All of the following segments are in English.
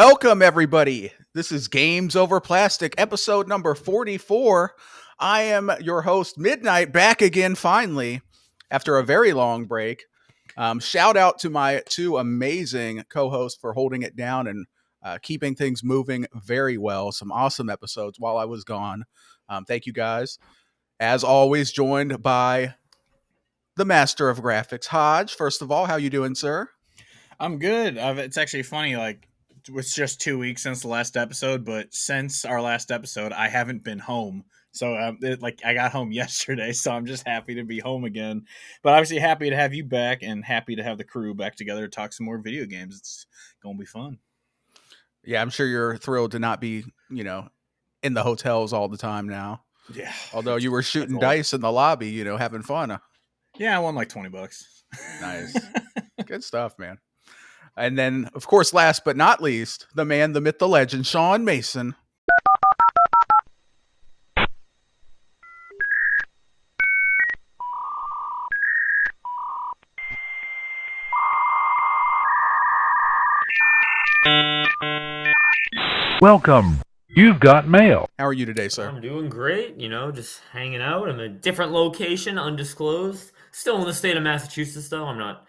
Welcome, everybody. This is Games Over Plastic, episode number 44. I am your host, Midnight, back again finally after a very long break. Shout out to my two amazing co-hosts for holding it down and keeping things moving very well. Some awesome episodes while I was gone. Thank you, guys. As always, joined by the master of graphics, Hodge. First of all, how you doing, sir? I'm good. It's actually funny, it's just 2 weeks since the last episode, but since our last episode, I haven't been home. So, I got home yesterday, so I'm just happy to be home again. But obviously happy to have you back and happy to have the crew back together to talk some more video games. It's going to be fun. Yeah, I'm sure you're thrilled to not be, in the hotels all the time now. Yeah. Although you were shooting dice in the lobby, having fun. Yeah, I won like $20. Nice. Good stuff, man. And then, of course, last but not least, the man, the myth, the legend, Sean Mason. Welcome. You've got mail. How are you today, sir? I'm doing great, just hanging out. I'm in a different location, undisclosed. Still in the state of Massachusetts, though. I'm not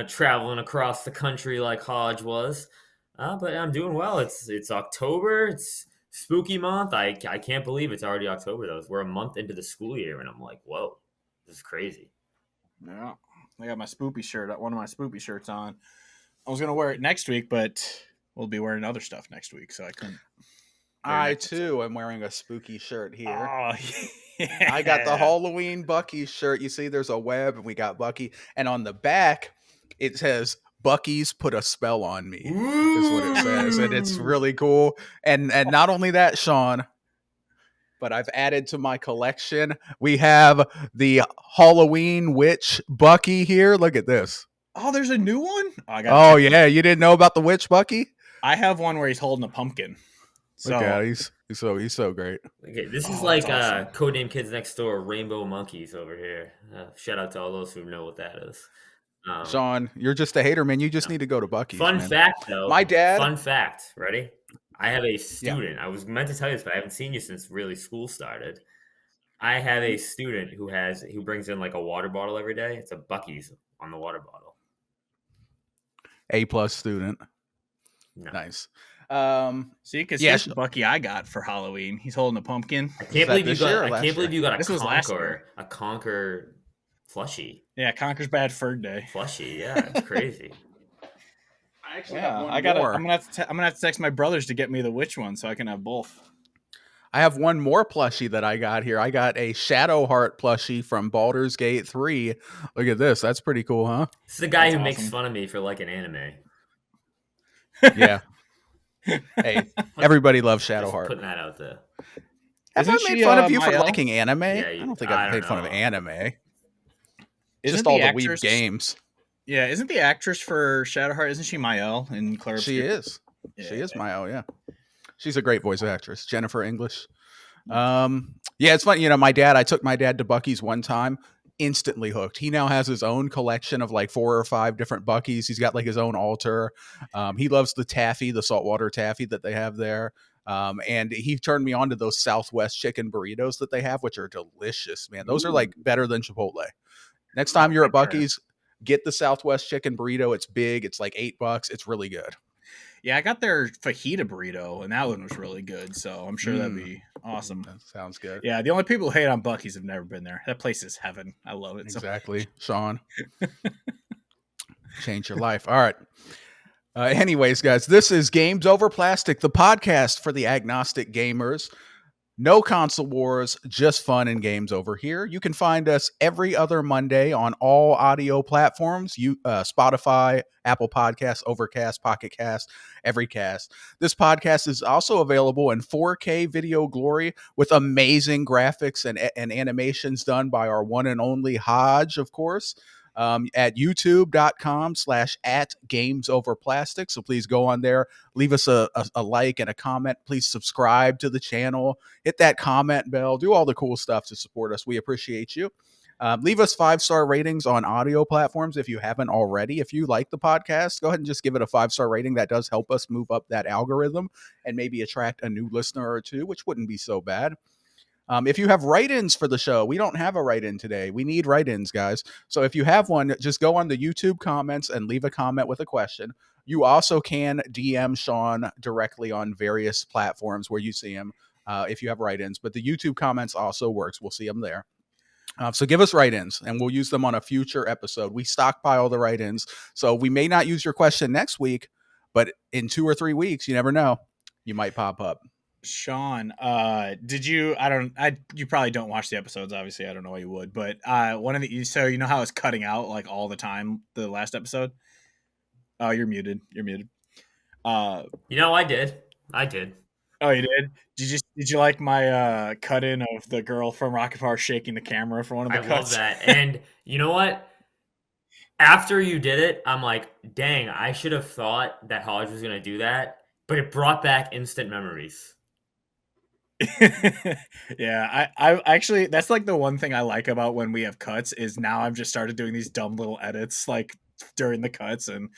traveling across the country like Hodge was. But I'm doing well. It's October. It's spooky month. I can't believe it's already October, though. We're a month into the school year, and I'm like, whoa, this is crazy. Yeah, I got my spoopy shirt, one of my spoopy shirts on. I was going to wear it next week, but we'll be wearing other stuff next week, so I couldn't. I, too, am wearing a spooky shirt here. Oh, yeah. I got the Halloween Bucky shirt. You see, there's a web, and we got Bucky. And on the back, it says, Bucky's put a spell on me, is what it says. And it's really cool. And not only that, Sean, but I've added to my collection, we have the Halloween Witch Bucky here. Look at this. Oh, there's a new one? Oh yeah. You didn't know about the Witch Bucky? I have one where he's holding a pumpkin. So look at it. He's so great. Okay, this is like awesome. Codename Kids Next Door, Rainbow Monkeys over here. Shout out to all those who know what that is. Sean, you're just a hater, man. You just need to go to Bucky's. Fun fact, though. My dad. Fun fact. Ready? I have a student. Yeah. I was meant to tell you this, but I haven't seen you since really school started. I have a student who brings in like a water bottle every day. It's a Bucky's on the water bottle. A+ student. No. Nice. See, because here's the Bucky I got for Halloween. He's holding a pumpkin. I can't believe you got a Conquer plushie. Yeah, Conquer's Bad Fur Day plushie. Yeah, it's crazy. I'm gonna have to text my brothers to get me the witch one so I can have both. I have one more plushie that I got here. I got a Shadowheart plushie from Baldur's Gate 3. Look at this. That's pretty cool, huh? This is the guy who makes fun of me for like an anime. Yeah. Hey, everybody loves Shadowheart. Putting that out there. Have I made fun of you for liking anime? Yeah, I don't think I've made fun of anime. Just all the weeb games. Yeah, isn't the actress for Shadowheart, isn't she Mael in Claire? She is. Yeah, she is Mael, yeah. She's a great voice actress. Jennifer English. Yeah, it's funny. I took my dad to Bucky's one time. Instantly hooked. He now has his own collection of like 4 or 5 different Bucky's. He's got like his own altar. He loves the taffy, the saltwater taffy that they have there. And he turned me on to those Southwest chicken burritos that they have, which are delicious, man. Those are like better than Chipotle. Next time you're at Bucky's, get the Southwest chicken burrito. It's big. It's like $8. It's really good. Yeah, I got their fajita burrito, and that one was really good. So I'm sure that'd be awesome. That sounds good. Yeah, the only people who hate on Bucky's have never been there. That place is heaven. I love it. Exactly, so Sean. Change your life. All right. Anyways, guys, this is Games Over Plastic, the podcast for the agnostic gamers. No console wars, just fun and games over here. You can find us every other Monday on all audio platforms, Spotify, Apple Podcasts, Overcast, Pocket Cast, Everycast. This podcast is also available in 4K video glory with amazing graphics and animations done by our one and only Hodge, of course. At youtube.com/@gamesoverplastic. So please go on there, leave us a like and a comment. Please subscribe to the channel, hit that comment bell, do all the cool stuff to support us. We appreciate you. Leave us 5-star ratings on audio platforms if you haven't already. If you like the podcast, go ahead and just give it a 5-star rating. That does help us move up that algorithm and maybe attract a new listener or two, which wouldn't be so bad. If you have write-ins for the show, we don't have a write-in today. We need write-ins, guys. So if you have one, just go on the YouTube comments and leave a comment with a question. You also can DM Sean directly on various platforms where you see him if you have write-ins. But the YouTube comments also works. We'll see them there. So give us write-ins, and we'll use them on a future episode. We stockpile the write-ins, so we may not use your question next week, but in 2 or 3 weeks, you never know, you might pop up. Sean, did you? You probably don't watch the episodes. Obviously, I don't know why you would. But one of the so you know how it's cutting out like all the time. The last episode. Oh, you're muted. You're muted. I did. Oh, you did? Did you like my cut in of the girl from Rocket Power shaking the camera for one of the cuts? I love that. And you know what? After you did it, I'm like, dang, I should have thought that Hodge was gonna do that, but it brought back instant memories. Yeah, I actually that's like the one thing I like about when we have cuts is now I've just started doing these dumb little edits like during the cuts, and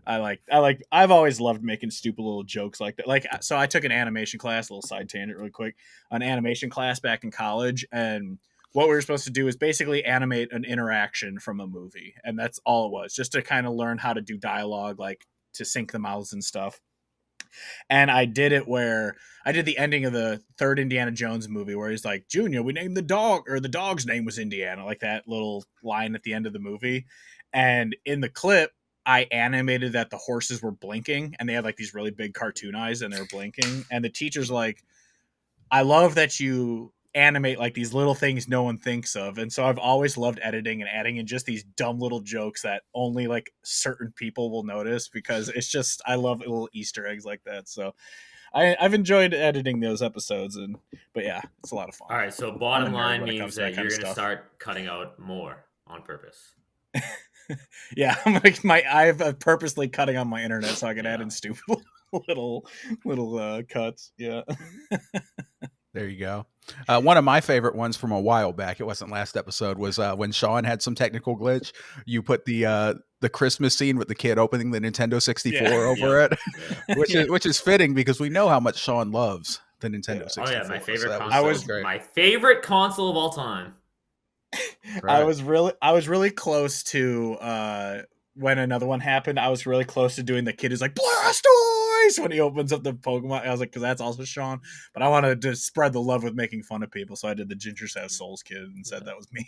I've always loved making stupid little jokes like that. Like, so I took an animation class, a little side tangent really quick, an animation class back in college, and what we were supposed to do is basically animate an interaction from a movie, and that's all it was, just to kind of learn how to do dialogue, like to sync the mouths and stuff. And I did it where I did the ending of the third Indiana Jones movie where he's like, Junior, we named the dog, or the dog's name was Indiana, like that little line at the end of the movie. And in the clip, I animated that the horses were blinking and they had like these really big cartoon eyes and they were blinking. And the teacher's like, I love that you animate like these little things no one thinks of. And so I've always loved editing and adding in just these dumb little jokes that only like certain people will notice, because it's just, I love little Easter eggs like that. So I've enjoyed editing those episodes, but yeah, it's a lot of fun. All right, so bottom line means that you're going to start cutting out more on purpose. Yeah, I'm like I've purposely cutting on my internet so I can add in stupid little cuts. Yeah. There you go. One of my favorite ones from a while back, it wasn't last episode, was when Sean had some technical glitch. You put the Christmas scene with the kid opening the Nintendo 64 over it, which is fitting because we know how much Sean loves the Nintendo 64. Oh yeah, my favorite. So my favorite console of all time. Right. I was really close to when another one happened. I was really close to doing the kid who's like Blastoise when he opens up the Pokemon. I was like, because that's also Sean, but I wanted to spread the love with making fun of people, so I did the Ginger Says Souls kid and said that was me.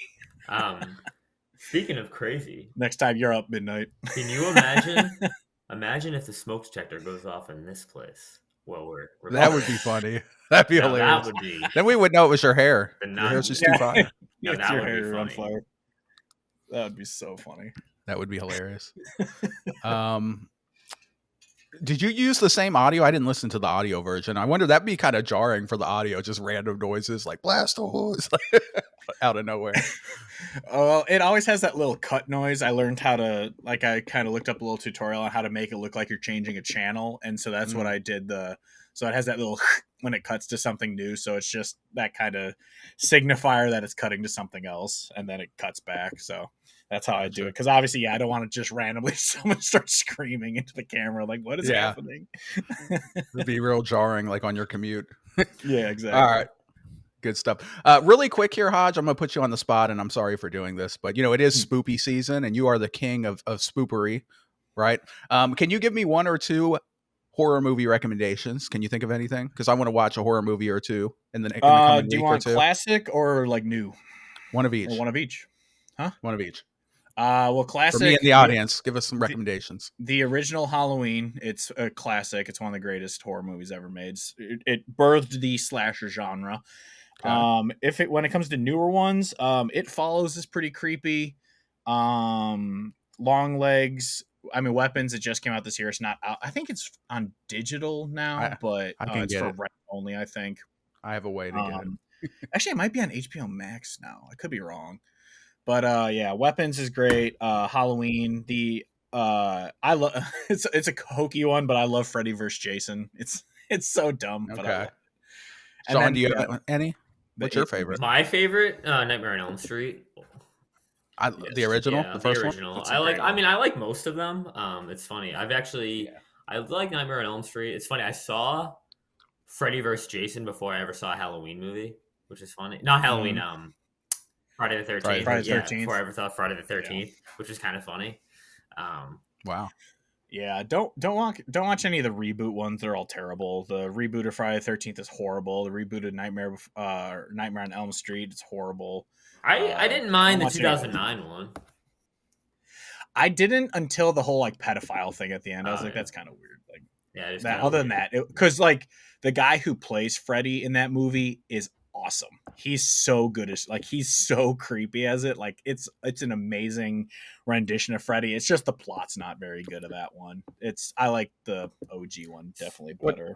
Speaking of crazy, next time you're up midnight. Can you imagine if the smoke detector goes off in this place? Well, that would be funny. That'd be hilarious. That would be. Then we would know it was your hair. Your hair's just too fire. No, that would be funny. On fire. That would be so funny. That would be hilarious. Did you use the same audio? I didn't listen to the audio version. I wonder, that'd be kind of jarring for the audio, just random noises like Blastoise out of nowhere. Oh, it always has that little cut noise. I learned how to, like, I kind of looked up a little tutorial on how to make it look like you're changing a channel, and so that's what I did. So it has that little when it cuts to something new, so it's just that kind of signifier that it's cutting to something else, and then it cuts back. So that's how I do it. Because obviously, I don't want to just randomly someone start screaming into the camera like, "What is happening?" It'd be real jarring, like on your commute. Yeah, exactly. All right. Good stuff. Really quick here, Hodge. I'm going to put you on the spot, and I'm sorry for doing this, but it is spoopy season, and you are the king of spoopery, right? Can you give me one or two horror movie recommendations? Can you think of anything? Because I want to watch a horror movie or two in the coming week or two. Do you want classic or like new? One of each. Or one of each. Huh? One of each. Well, classic. For me and the audience, give us some recommendations. The original Halloween, it's a classic. It's one of the greatest horror movies ever made. It birthed the slasher genre. Okay. When it comes to newer ones, It Follows is pretty creepy. Long Legs. I mean, Weapons. It just came out this year. It's not out. I think it's on digital now, but it's for rent only. I think I have a way to get it. Actually, it might be on HBO Max now. I could be wrong, but yeah, Weapons is great. Halloween. I love. It's a hokey one, but I love Freddy vs. Jason. It's so dumb. Okay. But I love it. Sean, do you have any? What's your favorite? My favorite, Nightmare on Elm Street. The original, Yeah, the the first one. original. That's a great one. I like most of them. It's funny. Yeah. I like Nightmare on Elm Street. It's funny. I saw Freddy vs. Jason before I ever saw a Halloween movie, which is funny. Not Halloween. Friday the 13th. Friday the Yeah, 13th. before I ever saw Friday the 13th, which is kind of funny. Wow. Yeah, don't watch any of the reboot ones. They're all terrible. The reboot of Friday the 13th is horrible. The reboot of Nightmare on Elm Street is horrible. I didn't mind the don't watch any of those. 2009 one. I didn't until the whole like pedophile thing at the end. I was Oh, like, yeah. that's kind of weird. Like Yeah, it's that. kinda Other than weird. that, because like the guy who plays Freddy in that movie is awesome. He's so good as like he's so creepy as it. Like it's an amazing rendition of Freddy. It's just the plot's not very good of that one. I like the OG one definitely What- better.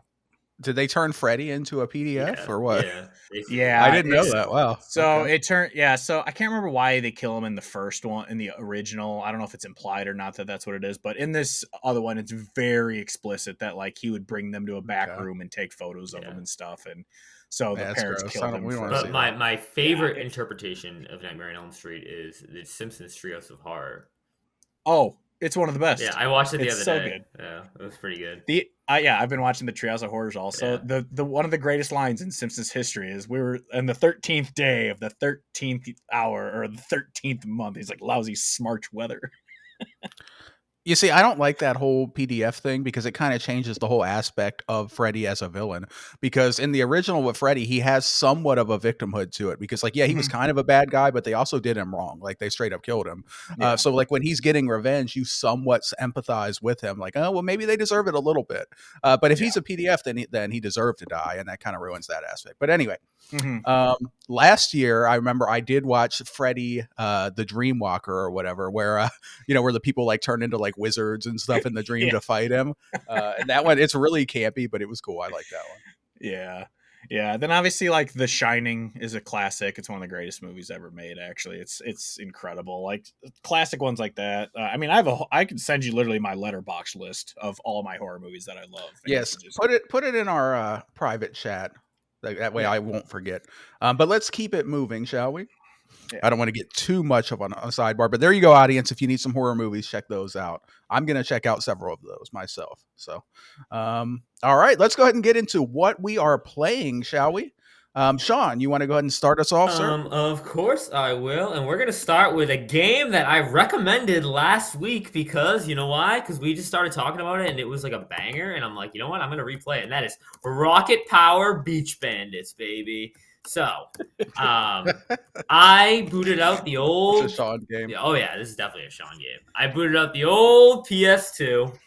Did they turn Freddy into a PDF or what? Yeah, basically. Yeah, I didn't know it's- that. Wow. So Okay. it turned, so I can't remember why they kill him in the first one, in the original. I don't know if it's implied or not that that's what it is, but in this other one, it's very explicit that like he would bring them to a back Okay. room and take photos of Yeah. them and stuff. And so the Yeah, that's parents gross. killed him. We don't wanna for- see But that. my favorite it's- interpretation of Nightmare on Elm Street is the Simpsons Trios of Horror. Oh, it's one of the best. Yeah, I watched it the It's other so day. good. Yeah, it was pretty good. I've been watching the Treehouse of Horrors also. Yeah. The one of the greatest lines in Simpsons history is we were on the 13th day of the 13th hour or the 13th month. He's like, lousy smarch weather. You see, I don't like that whole PDF thing because it kind of changes the whole aspect of Freddy as a villain. Because in the original with Freddy, he has somewhat of a victimhood to it. Because, like, yeah, he was kind of a bad guy, but they also did him wrong. Like, they straight up killed him. Yeah. So, like, when he's getting revenge, you somewhat empathize with him. Like, oh, well, maybe they deserve it a little bit. But if he's a PDF, then he deserved to die, and that kind of ruins that aspect. But anyway, last year, I remember I did watch Freddy, the Dreamwalker or whatever, where where the people like turn into like wizards and stuff in the dream to fight him. And that one, it's really campy, but it was cool. I like that one. Yeah. Then obviously, like The Shining is a classic. It's one of the greatest movies ever made. Actually, it's incredible. Like classic ones like that. I mean, I could send you literally my letterbox list of all my horror movies that I love. And Yes, you can just- put it in our private chat. That way I won't forget. But let's keep it moving, shall we? Yeah. I don't want to get too much of a sidebar, but there you go, audience. If you need some horror movies, check those out. I'm going to check out several of those myself. So, all right, let's go ahead and get into what we are playing, shall we? Sean, you want to go ahead and start us off, sir? Of course I will, and we're gonna start with a game that I recommended last week because you know why? Because we just started talking about it and it was like a banger, and I'm like, you know what? I'm gonna replay it, and that is Rocket Power Beach Bandits, baby. So, I booted out the old. It's a Sean game. Oh yeah, this is definitely a Sean game. I booted out the old PS2.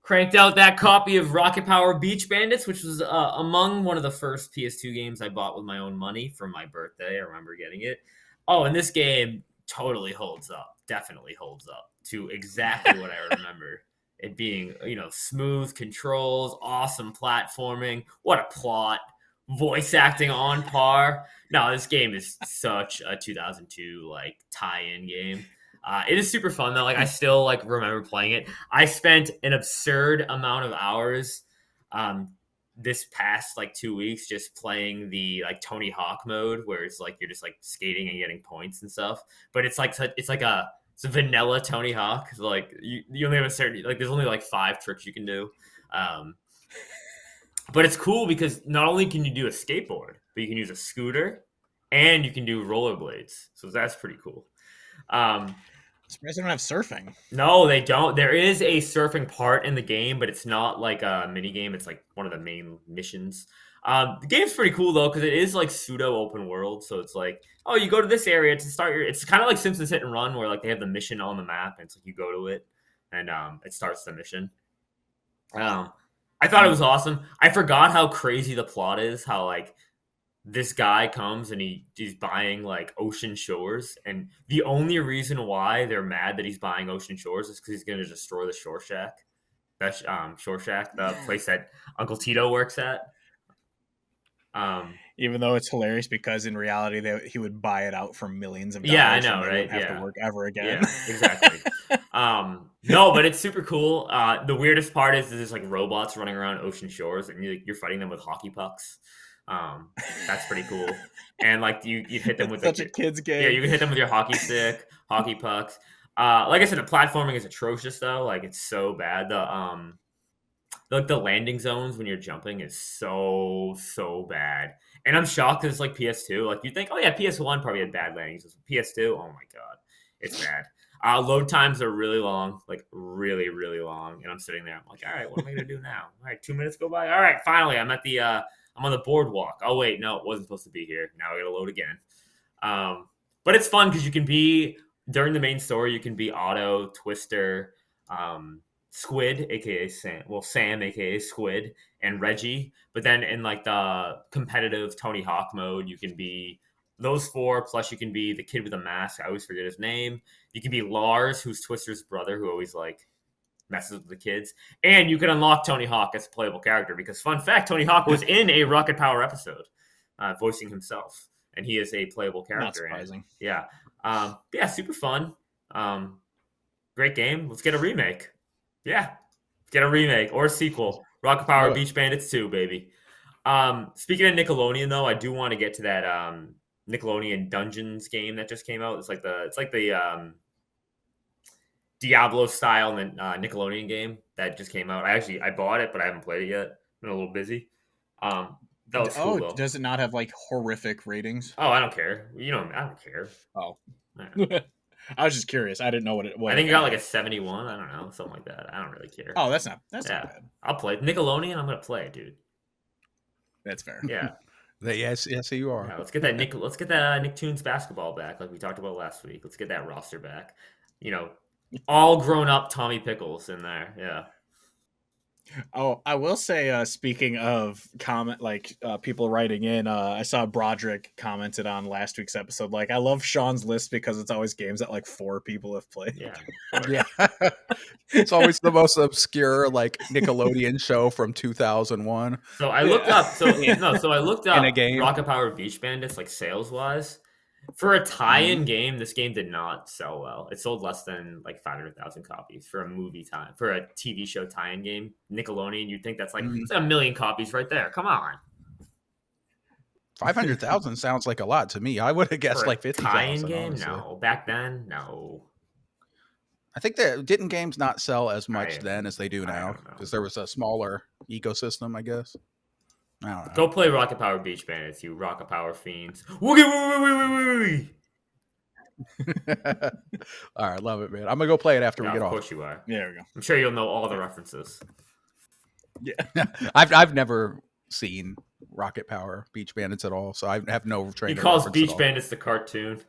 Cranked out that copy of Rocket Power Beach Bandits, which was among one of the first PS2 games I bought with my own money for my birthday. I remember getting it. Oh, and this game totally holds up. Definitely holds up to exactly what I remember. It being, smooth controls, awesome platforming. What a plot. Voice acting on par. No, this game is such a 2002 tie-in game. It is super fun though. Like I still remember playing it. I spent an absurd amount of hours this past 2 weeks just playing the Tony Hawk mode where it's you're just skating and getting points and stuff. But it's a vanilla Tony Hawk. You only have a certain there's only 5 tricks you can do. But it's cool because not only can you do a skateboard, but you can use a scooter and you can do rollerblades. So that's pretty cool. Surprised they don't have surfing. No, they don't. There is a surfing part in the game, but it's not like a mini game. It's one of the main missions. The game's pretty cool though because it is pseudo open world. So it's you go to this area to start your. It's kind of like Simpsons Hit and Run where they have the mission on the map and it's you go to it and it starts the mission. I thought it was awesome. I forgot how crazy the plot is. How this guy comes and he's buying Ocean Shores, and the only reason why they're mad that he's buying Ocean Shores is because he's going to destroy the Shore Shack. That's Shore Shack, the place that Uncle Tito works at. Even though it's hilarious because in reality he would buy it out for millions of dollars. Yeah, I know, and they right? wouldn't have to work ever again. Yeah, exactly. No, but it's super cool. The weirdest part is there's robots running around Ocean Shores, and you're fighting them with hockey pucks. That's pretty cool. And like you hit them with Such like, a kid's game. yeah, you can hit them with your hockey stick, hockey pucks. Like I said, the platforming is atrocious though. Like it's so bad. The landing zones when you're jumping is so bad. And I'm shocked because it's like PS2. Like you think, oh yeah, PS1 probably had bad landing zones. PS2, oh my god, it's bad. Load times are really long, like really, really long. And I'm sitting there, I'm like, all right, what am I gonna do now? All right, 2 minutes go by. All right, finally, I'm on the boardwalk. Oh wait, no, it wasn't supposed to be here. Now I gotta load again. But it's fun because you can be during the main story. You can be Otto, Twister, Squid, aka Sam. Well, Sam, aka Squid, and Reggie. But then in like the competitive Tony Hawk mode, you can be those four. Plus, you can be the kid with a mask. I always forget his name. You can be Lars, who's Twister's brother, who always like messes with the kids. And you can unlock Tony Hawk as a playable character because, fun fact, Tony Hawk was in a Rocket Power episode, voicing himself, and he is a playable character. Not surprising. Yeah, yeah, super fun. Great game. Let's get a remake. Yeah, get a remake or a sequel. Rocket Power Beach Bandits 2, baby. Speaking of Nickelodeon, though, I do want to get to that Nickelodeon Dungeons game that just came out. It's like the Diablo style Nickelodeon game that just came out. I bought it, but I haven't played it yet. Been a little busy. That was cool, though. Does it not have like horrific ratings? Oh, I don't care. I don't care. Oh. I was just curious. I didn't know what it was. I think it got like a 71. I don't know, something like that. I don't really care. Oh, that's not bad. I'll play it. Nickelodeon. I'm gonna play it, dude. That's fair. Yeah. Yes, you are. Yeah, let's get that Nicktoons basketball back, like we talked about last week. Let's get that roster back. All grown up Tommy Pickles in there. Yeah. Oh, I will say, speaking of people writing in, I saw Broderick commented on last week's episode. Like, I love Sean's list because it's always games that like 4 people have played. Yeah. Yeah. It's always the most obscure like Nickelodeon show from 2001. So I looked up. In a game. Rocket Power Beach Bandits, like sales wise. For a tie-in game, this game did not sell well. It sold less than like 500,000 copies for a TV show tie-in game. Nickelodeon, you'd think that's like it's like 1 million copies right there. Come on. 500,000 sounds like a lot to me. I would have guessed like 50,000. Tie-in game? Honestly. No. Back then, no. I think that didn't games not sell as much then as they do now because there was a smaller ecosystem, I guess. I don't know. Go play Rocket Power Beach Bandits, you Rocket Power fiends. Woogie. All right, love it, man. I'm gonna go play it after we get off. Of course you are. There we go. I'm sure you'll know all the references. Yeah. I've never seen Rocket Power Beach Bandits at all, so I have no training. He calls Beach Bandits the cartoon.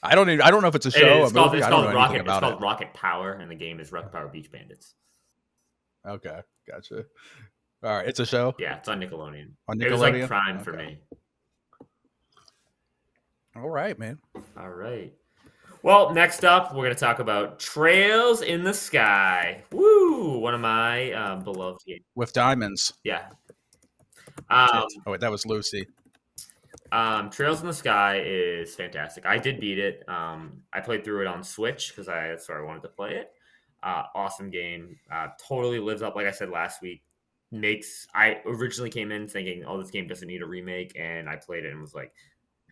I don't know if it's a show. It's called Rocket. It's called Rocket Power, and the game is Rocket Power Beach Bandits. Okay, gotcha. All right, it's a show. Yeah, it's on Nickelodeon. It On was like Prime for me. All right, man. All right. Well, next up, we're going to talk about Trails in the Sky. Woo! One of my beloved games. With diamonds. Yeah. Wait, that was Lucy. Trails in the Sky is fantastic. I did beat it. I played through it on Switch because that's where I wanted to play it. Awesome game. Totally lives up, like I said last week. I originally came in thinking, oh, this game doesn't need a remake, and I played it and was like,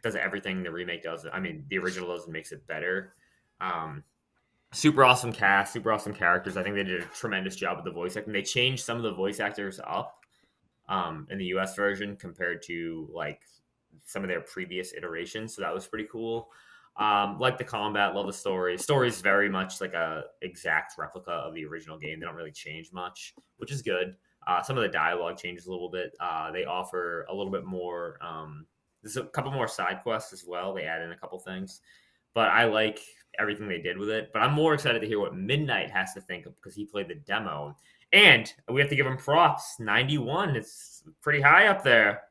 does everything the remake does. I mean, the original does and makes it better. Super awesome cast, super awesome characters. I think they did a tremendous job with the voice acting. They changed some of the voice actors up in the US version compared to like some of their previous iterations, so that was pretty cool. Like the combat, love the story. Story is very much like a exact replica of the original game. They don't really change much, which is good. Some of the dialogue changes a little bit. They offer a little bit more. There's a couple more side quests as well. They add in a couple things, but I like everything they did with it. But I'm more excited to hear what Midnight has to think of because he played the demo, and we have to give him props. 91, it's pretty high up there.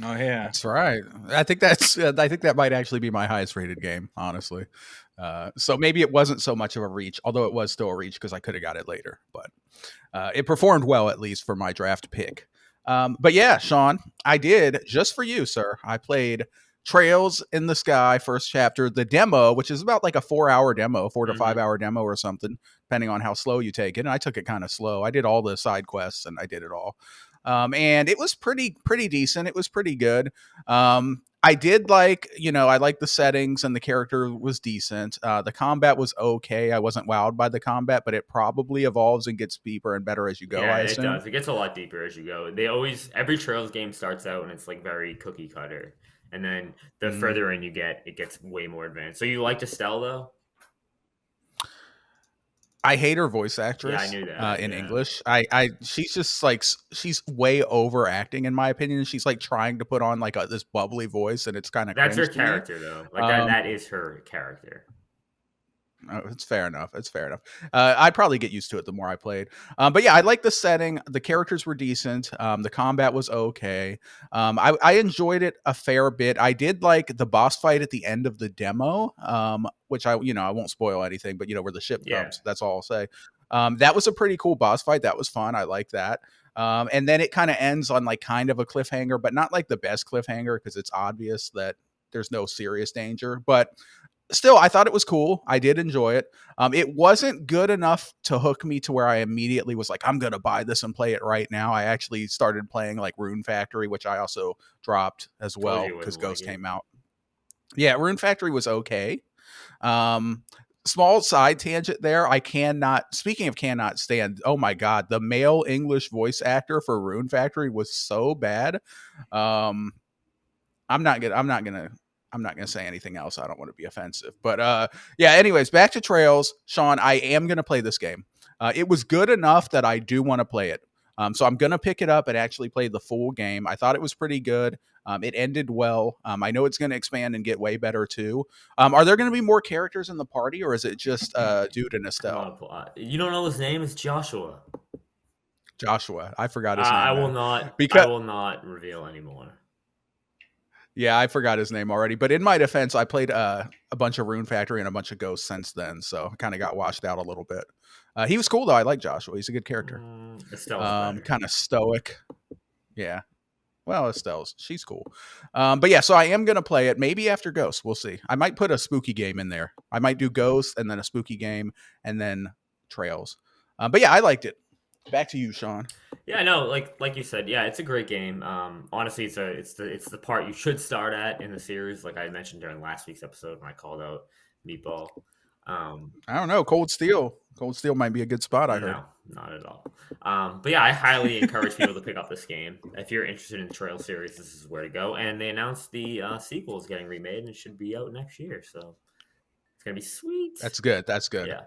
Oh yeah, that's right. I think that might actually be my highest rated game, honestly. So maybe it wasn't so much of a reach, although it was still a reach because I could have got it later. But it performed well, at least for my draft pick. But yeah, Sean, I did just for you, sir. I played Trails in the Sky, first chapter, the demo, which is about like a 4-hour demo, 4 to 5 hour demo or something, depending on how slow you take it. And I took it kind of slow. I did all the side quests and I did it all. and it was pretty decent. It was pretty good. I did like, I like the settings and the character was decent. The combat was okay. I wasn't wowed by the combat, but it probably evolves and gets deeper and better as you go. Yeah, I it assume. does. It gets a lot deeper as you go. Every Trails game starts out and it's like very cookie cutter, and then the Mhm. further in you get, it gets way more advanced. So you like Estelle though? I hate her voice Yeah, I actress knew that. in Yeah. English. She's just like she's way overacting in my opinion. She's like trying to put on like this bubbly voice, and it's kind of That's her cringe to me. character though. Like Um, that is her character. Oh, it's fair enough. It's fair enough. I'd probably get used to it the more I played. But yeah, I like the setting. The characters were decent. The combat was okay. I enjoyed it a fair bit. I did like the boss fight at the end of the demo, which I won't spoil anything, but where the ship Yeah. comes. That's all I'll say. That was a pretty cool boss fight. That was fun. I like that. And then it kind of ends on like kind of a cliffhanger, but not like the best cliffhanger because it's obvious that there's no serious danger. But still, I thought it was cool. I did enjoy it. It wasn't good enough to hook me to where I immediately was like, I'm going to buy this and play it right now. I actually started playing like Rune Factory, which I also dropped as Told well you it because wasn't Ghost like it. came out. Yeah, Rune Factory was okay. Small side tangent there. Speaking of cannot stand, oh my God, the male English voice actor for Rune Factory was so bad. I'm not gonna say anything else. I don't want to be offensive, but yeah. Anyways, back to Trails, Sean. I am gonna play this game. It was good enough that I do want to play it. So I'm gonna pick it up and actually play the full game. I thought it was pretty good. It ended well. I know it's gonna expand and get way better too. Are there gonna be more characters in the party, or is it just Dude and Come Estelle? on, you don't know his name? It's Joshua. Joshua. I forgot his name. I will man. not. Because I will not reveal anymore. Yeah, I forgot his name already. But in my defense, I played a bunch of Rune Factory and a bunch of Ghosts since then, so I kind of got washed out a little bit. He was cool though. I like Joshua. He's a good character. Estelle's better. Kind of stoic. Yeah. Well, she's cool. But yeah, so I am gonna play it. Maybe after Ghosts, we'll see. I might put a spooky game in there. I might do Ghosts and then a spooky game and then Trails. But yeah, I liked it. Back to you, Sean. Yeah, no, like you said, yeah, it's a great game. Honestly, it's the part you should start at in the series, like I mentioned during last week's episode when I called out Meatball. I don't know. Cold Steel. Cold Steel might be a good spot. I heard. No, not at all. But yeah, I highly encourage people to pick up this game. If you're interested in the Trail series, this is where to go. And they announced the sequel is getting remade and it should be out next year, so it's gonna be sweet. That's good. That's good. Yeah.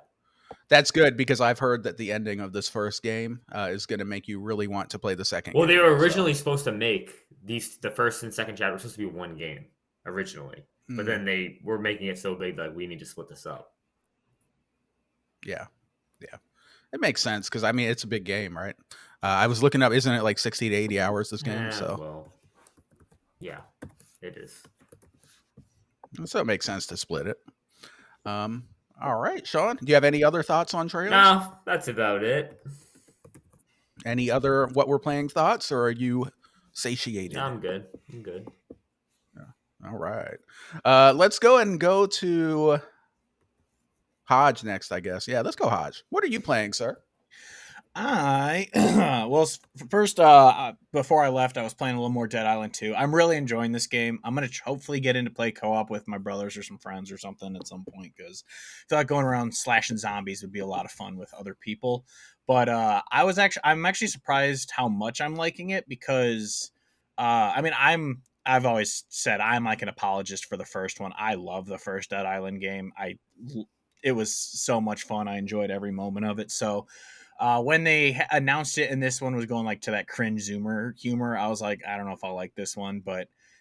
That's good because I've heard that the ending of this first game is going to make you really want to play the second Well, game. they were originally supposed to make the first and second chapter were supposed to be one game originally, but then they were making it so big that we need to split this up. Yeah. It makes sense because, I mean, it's a big game, right? I was looking up, isn't it like 60 to 80 hours this game? Well, yeah, it is. So it makes sense to split it. All right, Sean, do you have any other thoughts on Trails? No, that's about it. Any other what we're playing thoughts, or are you satiated? I'm good. All right. Let's go and go to Hodge next, I guess. Yeah, let's go, Hodge. What are you playing, sir? First, before I left, I was playing a little more Dead Island 2. I'm really enjoying this game. I'm gonna hopefully get into play co-op with my brothers or some friends or something at some point because I feel like going around slashing zombies would be a lot of fun with other people. But I'm actually surprised how much I'm liking it because, I've always said I'm like an apologist for the first one. I love the first Dead Island game. It was so much fun. I enjoyed every moment of it. So. When they announced it and this one was going like to that cringe zoomer humor, I was like, I don't know if I'll like this one,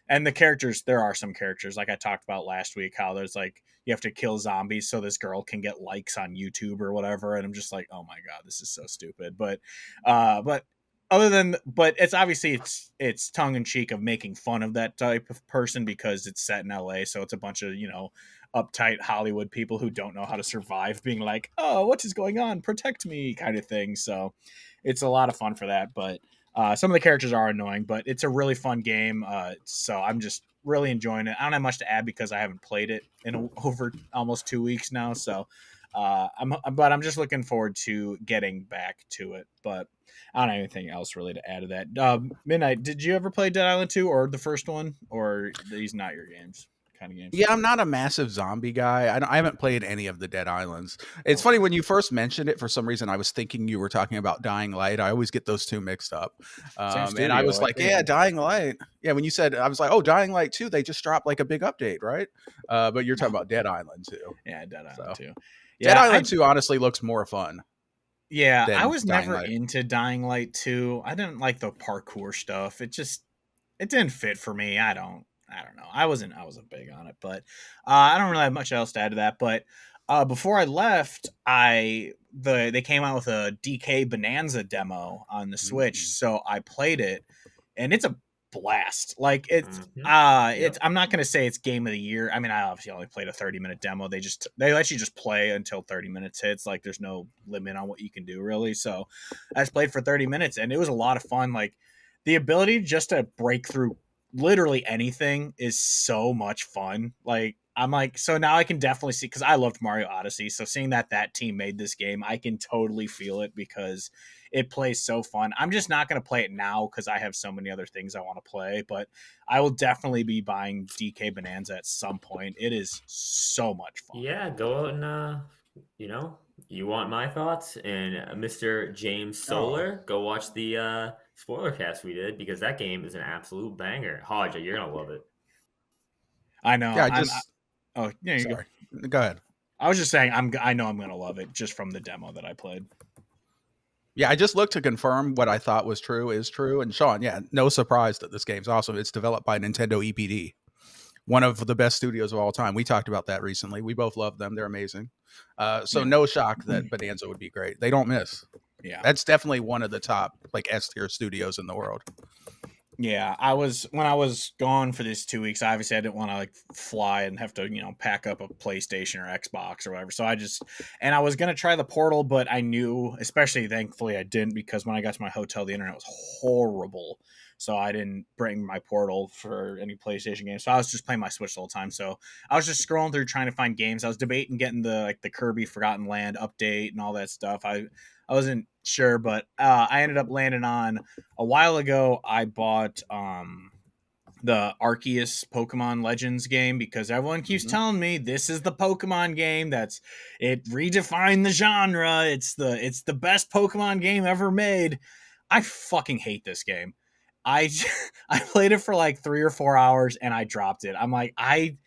and the characters, there are some characters like I talked about last week, how there's like, you have to kill zombies so this girl can get likes on YouTube or whatever. And I'm just like, oh my God, this is so stupid. But it's obviously it's tongue in cheek of making fun of that type of person because it's set in LA. So it's a bunch of, uptight Hollywood people who don't know how to survive being like, oh, what is going on? Protect me kind of thing. So it's a lot of fun for that. But some of the characters are annoying, but it's a really fun game. So I'm just really enjoying it. I don't have much to add because I haven't played it in over almost 2 weeks now. So I'm just looking forward to getting back to it. But I don't have anything else really to add to that. Midnight, did you ever play Dead Island 2 or the first one, or these not your games? Kind of games. Yeah, I'm not a massive zombie guy. I haven't played any of the Dead Islands. It's funny when you first mentioned it. For some reason, I was thinking you were talking about Dying Light. I always get those two mixed up. And I was like, yeah, Dying Light. Yeah, when you said, I was like, oh, Dying Light 2, they just dropped like a big update, right? But you're talking about Dead Island 2. Yeah, Dead Island 2. Dead Island 2 honestly looks more fun. Yeah, I was never into Dying Light 2. I didn't like the parkour stuff. It didn't fit for me. I don't know. I wasn't big on it, but I don't really have much else to add to that. But before I left, they came out with a DK Bananza demo on the Switch, so I played it, and it's a blast. Like it's I'm not gonna say it's game of the year. I mean, I obviously only played a 30-minute demo. They let you just play until 30 minutes hits. Like there's no limit on what you can do really. So I just played for 30 minutes, and it was a lot of fun. Like the ability just to break through literally anything is so much fun. Like I'm like, so now I can definitely see, because I loved Mario Odyssey, so seeing that team made this game, I can totally feel it because it plays so fun. I'm just not going to play it now because I have so many other things I want to play, but I will definitely be buying DK Bananza at some point. It is so much fun. Yeah, go out and you want my thoughts, and Mr. James Solar, go watch the spoiler cast we did, because that game is an absolute banger. Hodge, you're gonna love it. I know. Yeah, sorry. Go ahead. I was just saying, I know I'm gonna love it just from the demo that I played. Yeah, I just looked to confirm what I thought was true is true. And Sean, yeah, no surprise that this game's awesome. It's developed by Nintendo EPD, one of the best studios of all time. We talked about that recently. We both love them. They're amazing. So no shock that Bonanza would be great. They don't miss. Yeah, that's definitely one of the top like S-tier studios in the world. Yeah, when I was gone for these 2 weeks, obviously I didn't want to like fly and have to, pack up a PlayStation or Xbox or whatever. So I was going to try the Portal, but I knew, especially thankfully I didn't, because when I got to my hotel, the internet was horrible. So I didn't bring my Portal for any PlayStation games. So I was just playing my Switch the whole time. So I was just scrolling through trying to find games. I was debating getting the Kirby Forgotten Land update and all that stuff. I wasn't sure, but I ended up landing on, a while ago, I bought the Arceus Pokemon Legends game, because everyone keeps telling me this is the Pokemon game it redefined the genre. It's the best Pokemon game ever made. I fucking hate this game. I played it for like 3 or 4 hours and I dropped it. I'm like, I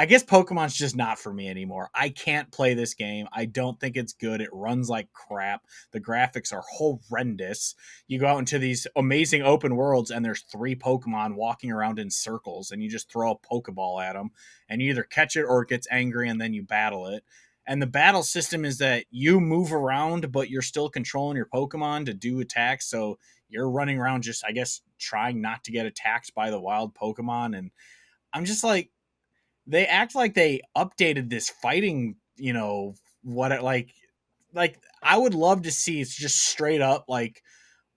guess Pokemon's just not for me anymore. I can't play this game. I don't think it's good. It runs like crap. The graphics are horrendous. You go out into these amazing open worlds and there's 3 Pokemon walking around in circles, and you just throw a Pokeball at them, and you either catch it or it gets angry and then you battle it. And the battle system is that you move around, but you're still controlling your Pokemon to do attacks. So you're running around just, I guess, trying not to get attacked by the wild Pokemon. And I'm just like, they act like they updated this fighting, like I would love to see it's just straight up like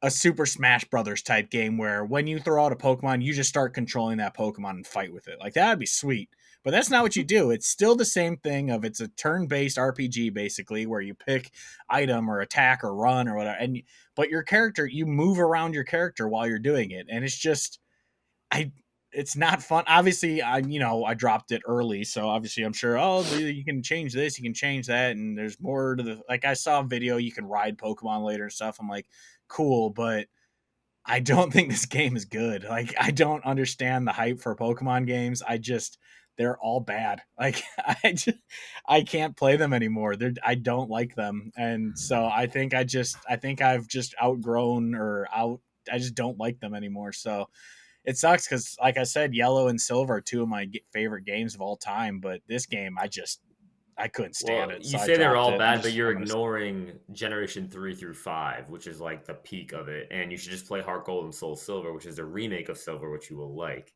a Super Smash Brothers type game where when you throw out a Pokemon, you just start controlling that Pokemon and fight with it. Like that'd be sweet. But that's not what you do. It's still the same thing of, it's a turn-based RPG basically, where you pick item or attack or run or whatever. But your character, you move around your character while you're doing it. And it's just, it's not fun. Obviously, I dropped it early, so obviously I'm sure, you can change this, you can change that, and there's more to I saw a video, you can ride Pokemon later and stuff. I'm like, cool, but I don't think this game is good. Like, I don't understand the hype for Pokemon games. They're all bad. Like, I can't play them anymore. I don't like them. And so I think I've just outgrown I just don't like them anymore. So it sucks because, like I said, Yellow and Silver are 2 of my favorite games of all time. But this game, I couldn't stand it. You say they're all bad, but you're ignoring Generation 3 through 5, which is like the peak of it. And you should just play Heart Gold and Soul Silver, which is a remake of Silver, which you will like.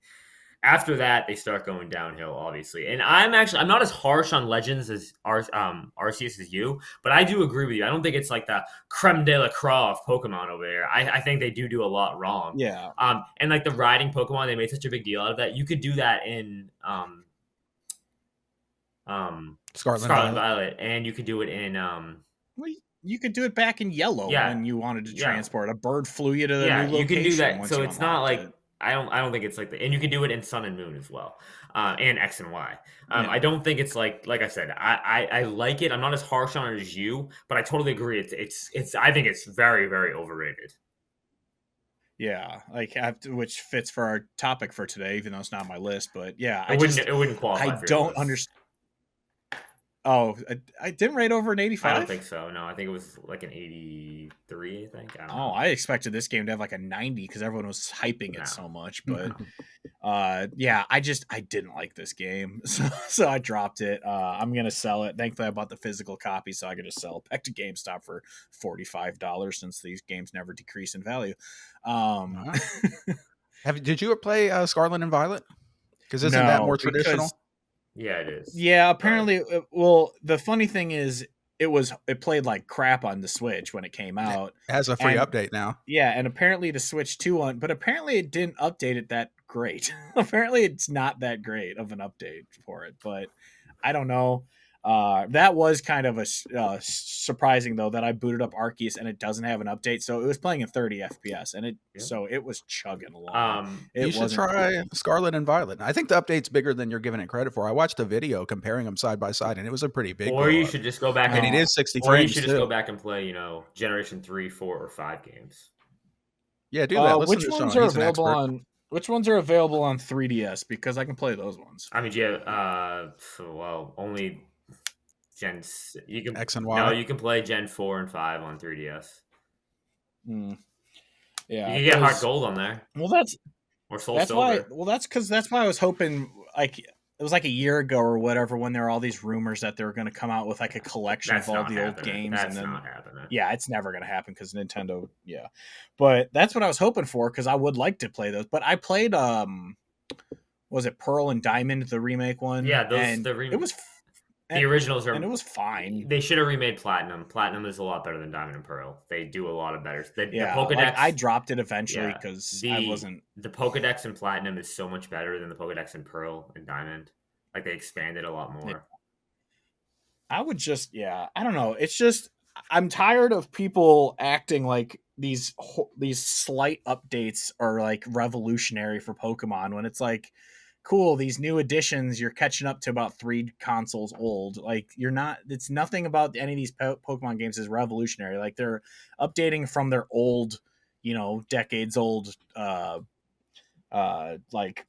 After that, they start going downhill, obviously. And I'm not as harsh on Legends as Arceus as you, but I do agree with you. I don't think it's like the creme de la creme of Pokemon over there. I think they do a lot wrong. Yeah. And like the riding Pokemon, they made such a big deal out of that. You could do that in Scarlet Violet, and you could do it in you could do it back in yellow Yeah. when you wanted to Yeah. transport. A bird flew you to the Yeah, new you can do location that. once So you it's not unlocked like it. I don't think it's like and you can do it in Sun and Moon as well, and X and Y. Yeah. I don't think it's like I said. I like it. I'm not as harsh on it as you, but I totally agree. It's I think it's very very overrated. Yeah, like which fits for our topic for today, even though it's not on my list. But yeah, It wouldn't qualify I for your don't list. understand. Oh, I didn't rate over an 85. I don't think so. No, I think it was like an 83. I think. I don't know. I expected this game to have like a 90 because everyone was hyping it No. so much. But yeah, I didn't like this game, so I dropped it. I'm gonna sell it. Thankfully, I bought the physical copy, so I could just sell it back to GameStop for $45 since these games never decrease in value. Did you play Scarlet and Violet? Because isn't that more traditional? Yeah, it is. Yeah, apparently. Well, the funny thing is, it played like crap on the Switch when it came out. It has a free update now. Yeah, and apparently the Switch 2 one, but apparently it didn't update it that great. Apparently it's not that great of an update for it, but I don't know. That was kind of a surprising though that I booted up Arceus and it doesn't have an update, so it was playing at 30 FPS and so it was chugging along. You should try Scarlet and Violet. I think the update's bigger than you're giving it credit for. I watched a video comparing them side by side, and it was a pretty big. Or you should just go back and it is 60 frames. Or you should just go back and play, Generation 3, 4, or 5 games. Yeah, do that. Which ones are available on? Which ones are available on 3DS? Because I can play those ones. I mean, yeah. Only Gen. You can X and Y. No, you can play Gen 4 and 5 on 3DS. Yeah, you can get Heart Gold on there. Well, that's Soul Silver. That's why I was hoping like it was like a year ago or whatever when there were all these rumors that they were going to come out with like a collection of all the old games. That's not happening. Yeah, it's never going to happen because Nintendo. Yeah, but that's what I was hoping for because I would like to play those. But I played was it Pearl and Diamond, the remake one? Yeah, it was. The originals and it was fine. They should have remade Platinum. Platinum is a lot better than Diamond and Pearl. They do a lot of better. The Pokedex. Like I dropped it eventually because I wasn't. The Pokedex in Platinum is so much better than the Pokedex in Pearl and Diamond. Like they expanded a lot more. I would just, I don't know. It's just I'm tired of people acting like these slight updates are like revolutionary for Pokemon when it's like. Cool, these new additions, you're catching up to about 3 consoles old. Like you're not. It's nothing about any of these Pokemon games is revolutionary. Like they're updating from their old, decades old, like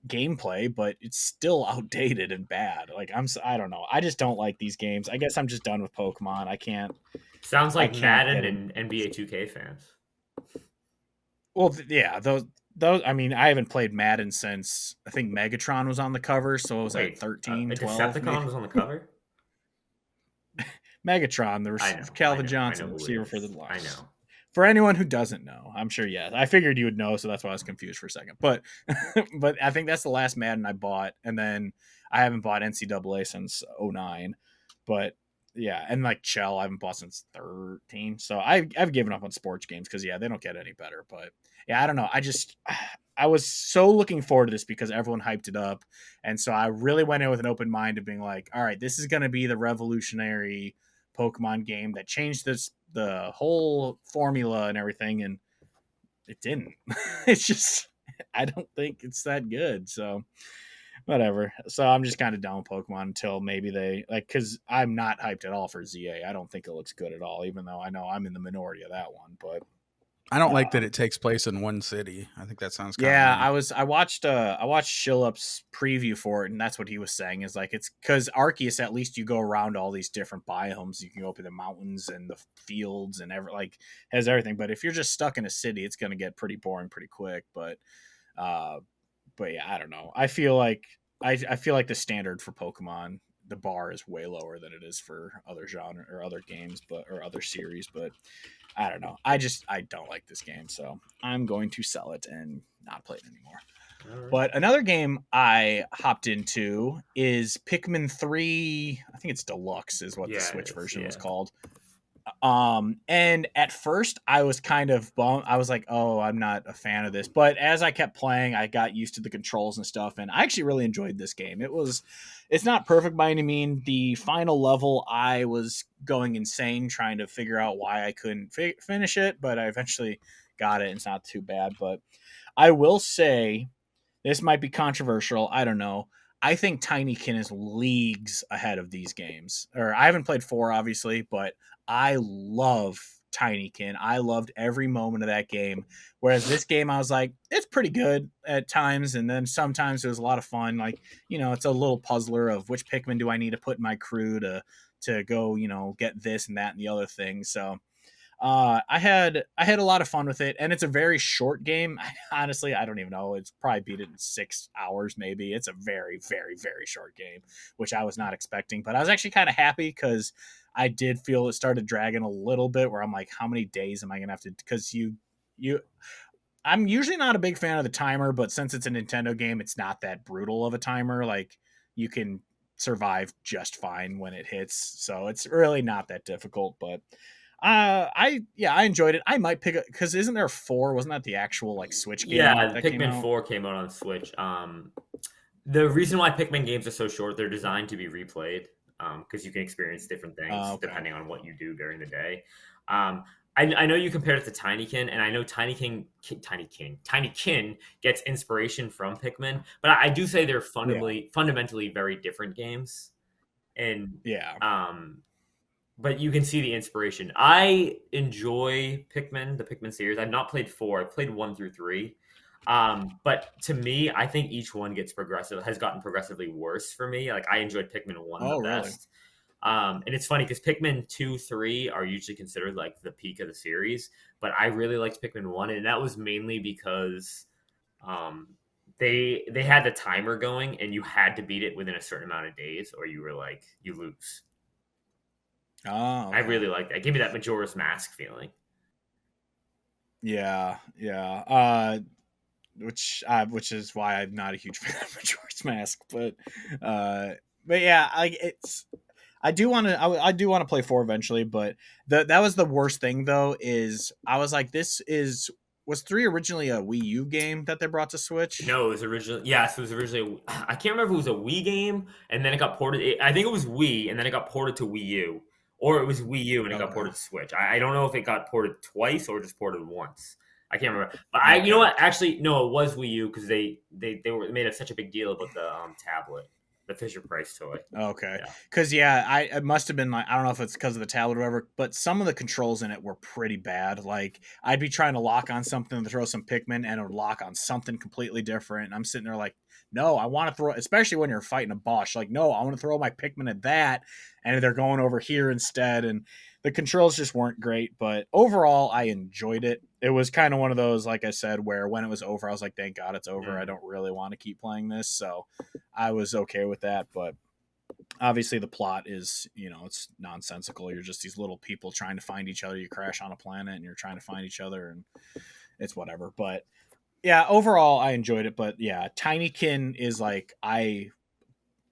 gameplay, but it's still outdated and bad. Like I don't know. I just don't like these games. I guess I'm just done with Pokemon. I can't. Sounds like Madden and NBA 2K fans. Well, yeah, those. I mean, I haven't played Madden since I think Megatron was on the cover, so it was like 13, 12. Decepticon was on the cover? Megatron, Calvin Johnson, receiver for the Lions. I know. For anyone who doesn't know, I'm sure, I figured you would know, so that's why I was confused for a second. But but I think that's the last Madden I bought, and then I haven't bought NCAA since 09. But yeah, and like Chell, I haven't bought since 13. So I've given up on sports games because they don't get any better. But yeah, I don't know. I was so looking forward to this because everyone hyped it up. And so I really went in with an open mind of being like, all right, this is going to be the revolutionary Pokemon game that changed the whole formula and everything. And it didn't. It's just, I don't think it's that good. So whatever. So I'm just kind of done with Pokemon until maybe they because I'm not hyped at all for ZA. I don't think it looks good at all, even though I know I'm in the minority of that one. But I don't like that it takes place in one city. I think that sounds kind of I watched Shillup's preview for it, and that's what he was saying is like it's because Arceus at least you go around all these different biomes. You can go up to the mountains and the fields and has everything. But if you're just stuck in a city, it's gonna get pretty boring pretty quick. But yeah, I don't know. I feel like the standard for Pokemon, the bar is way lower than it is for other genre or other games, or other series. But I don't know. I don't like this game, so I'm going to sell it and not play it anymore. Right. But another game I hopped into is Pikmin 3. I think it's Deluxe is what the Switch version was called. And at first I was kind of bummed. I was like, oh, I'm not a fan of this. But as I kept playing, I got used to the controls and stuff, and I actually really enjoyed this game. It's not perfect by any mean. The final level, I was going insane trying to figure out why I couldn't finish it, but I eventually got it. And it's not too bad, but I will say this might be controversial. I don't know. I think Tinykin is leagues ahead of these games. Or I haven't played 4, obviously, but I love Tinykin. I loved every moment of that game. Whereas this game, I was like, it's pretty good at times, and then sometimes it was a lot of fun. Like, it's a little puzzler of which Pikmin do I need to put in my crew to go, get this and that and the other thing. So I had a lot of fun with it, and it's a very short game. Honestly, I don't even know. It's probably beat it in 6 hours, maybe. It's a very, very, very short game, which I was not expecting. But I was actually kind of happy because I did feel it started dragging a little bit. Where I'm like, how many days am I gonna have to? Because I'm usually not a big fan of the timer, but since it's a Nintendo game, it's not that brutal of a timer. Like you can survive just fine when it hits, so it's really not that difficult. But I enjoyed it. I might pick it because isn't there 4? Wasn't that the actual like Switch game Yeah, that came Pikmin out? 4 came out on Switch. The reason why Pikmin games are so short, they're designed to be replayed because you can experience different things Okay. depending on what you do during the day. I know you compared it to Tinykin, and I know Tinykin gets inspiration from Pikmin, but I do say they're fundamentally very different games. And Yeah. but you can see the inspiration. I enjoy Pikmin, the Pikmin series. I've not played 4. I've played 1 through 3. But to me, I think each one has gotten progressively worse for me. Like I enjoyed Pikmin 1 the Oh, really? best. And it's funny because Pikmin 2, 3 are usually considered like the peak of the series, but I really liked Pikmin 1, and that was mainly because um, they had the timer going, and you had to beat it within a certain amount of days, or you were like you lose. Oh, I okay. really like that. Give me that Majora's Mask feeling. Yeah, yeah. Which is why I'm not a huge fan of Majora's Mask, uh, but yeah, I do want to I do want to play 4 eventually, but that was the worst thing though is I was like was 3 originally a Wii U game that they brought to Switch? No, it was originally yes, it was originally. I can't remember if it was a Wii game and then it got ported. I think it was Wii and then it got ported to Wii U, or it was Wii U and it got Okay. ported to Switch. I don't know if it got ported twice or just ported once. I can't remember. But you know Okay. what? Actually, no, it was Wii U because they made such a big deal about the tablet, the Fisher Price toy. Okay. Yeah. Because, yeah, it must have been like, I don't know if it's because of the tablet or whatever, but some of the controls in it were pretty bad. Like, I'd be trying to lock on something to throw some Pikmin and it would lock on something completely different. And I'm sitting there like, no, I want to throw, especially when you're fighting a boss, like, no, I want to throw my Pikmin at that. And they're going over here instead. And the controls just weren't great. But overall, I enjoyed it. It was kind of one of those, like I said, where when it was over, I was like, thank God it's over. I don't really want to keep playing this. So I was okay with that. But obviously the plot is it's nonsensical. You're just these little people trying to find each other. You crash on a planet and you're trying to find each other, and it's whatever. But yeah, overall I enjoyed it. But yeah, Tinykin is like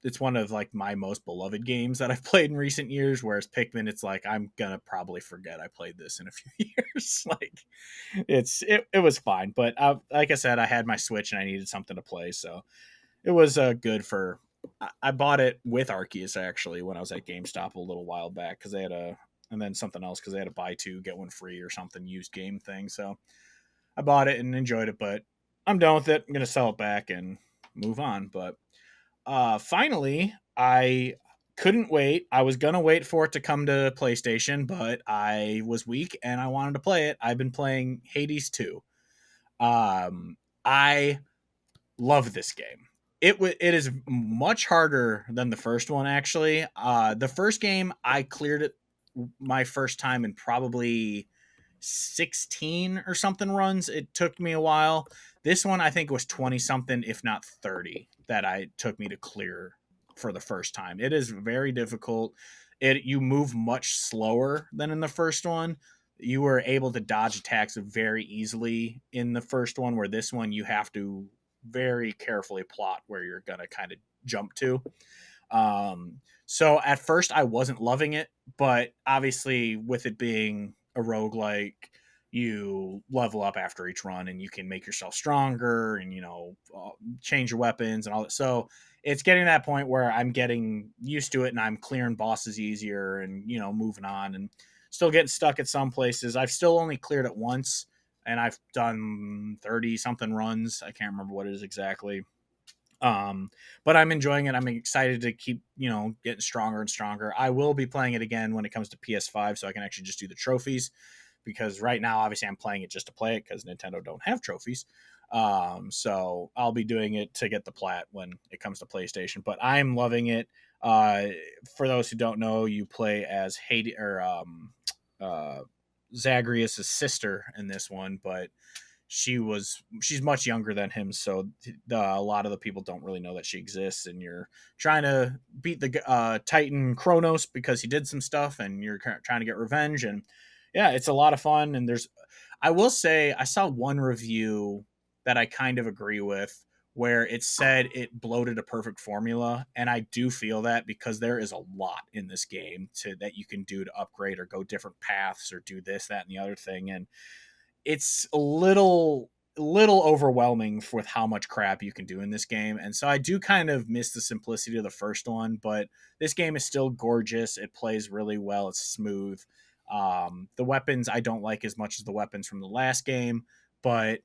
it's one of like my most beloved games that I've played in recent years, whereas Pikmin, it's like I'm gonna probably forget I played this in a few years. Like it was fine, but like I said, I had my Switch and I needed something to play, so it was good for. I bought it with Arceus actually when I was at GameStop a little while back because they had and then something else because they had a buy 2 get 1 free or something used game thing. So I bought it and enjoyed it, but I'm done with it. I'm gonna sell it back and move on. But finally, I couldn't wait. I was gonna wait for it to come to PlayStation, but I was weak and I wanted to play it. I've been playing Hades 2. I love this game. It is much harder than the first one actually. The first game I cleared it my first time in probably 16 or something runs. It took me a while. This one I think was 20 something if not 30 that I took me to clear for the first time. It is very difficult. You move much slower than in the first one. You were able to dodge attacks very easily in the first one, where this one you have to very carefully plot where you're going to kind of jump to. So at first I wasn't loving it, but obviously with it being a roguelike, you level up after each run and you can make yourself stronger and, change your weapons and all that. So it's getting to that point where I'm getting used to it and I'm clearing bosses easier and, moving on and still getting stuck at some places. I've still only cleared it once and I've done 30 something runs. I can't remember what it is exactly. But I'm enjoying it. I'm excited to keep, getting stronger and stronger. I will be playing it again when it comes to PS5 so I can actually just do the trophies, because right now, obviously, I'm playing it just to play it because Nintendo don't have trophies. So I'll be doing it to get the plat when it comes to PlayStation. But I'm loving it. For those who don't know, you play as Zagreus' sister in this one, but she's much younger than him, so a lot of the people don't really know that she exists, and you're trying to beat the Titan Kronos because he did some stuff, and you're trying to get revenge. And yeah, it's a lot of fun. And I will say, I saw one review that I kind of agree with, where it said it bloated a perfect formula, and I do feel that, because there is a lot in this game that you can do to upgrade or go different paths or do this, that, and the other thing, and it's a little overwhelming with how much crap you can do in this game. And so I do kind of miss the simplicity of the first one, but this game is still gorgeous. It plays really well. It's smooth. The weapons I don't like as much as the weapons from the last game, but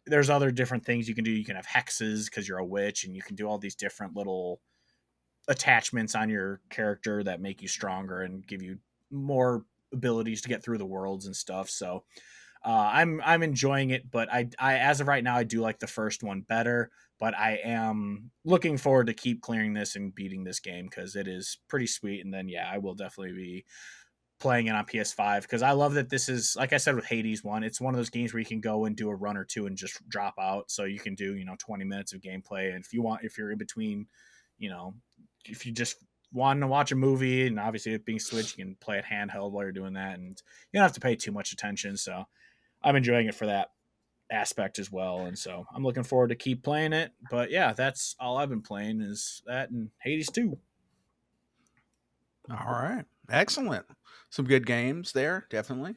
there's other different things you can do. You can have hexes because you're a witch, and you can do all these different little attachments on your character that make you stronger and give you more abilities to get through the worlds and stuff. So I'm enjoying it, but I as of right now I do like the first one better. But I am looking forward to keep clearing this and beating this game because it is pretty sweet. And then I will definitely be playing it on PS5 because I love that this is, like I said with Hades 1, it's one of those games where you can go and do a run or two and just drop out. So you can do 20 minutes of gameplay, and if you're in between, if you just want to watch a movie, and obviously it being Switch, you can play it handheld while you're doing that, and you don't have to pay too much attention. So I'm enjoying it for that aspect as well, and so I'm looking forward to keep playing it. But yeah, that's all I've been playing is that and Hades 2. All right, excellent. Some good games there, definitely.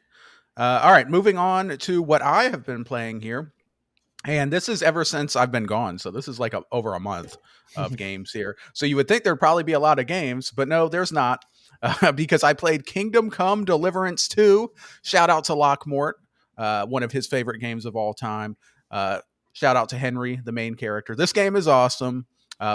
All right, moving on to what I have been playing here. And this is ever since I've been gone. So this is like over a month of games here. So you would think there'd probably be a lot of games, but no, there's not. Because I played Kingdom Come Deliverance 2. Shout out to Lockmort, one of his favorite games of all time. Shout out to Henry, the main character. This game is awesome.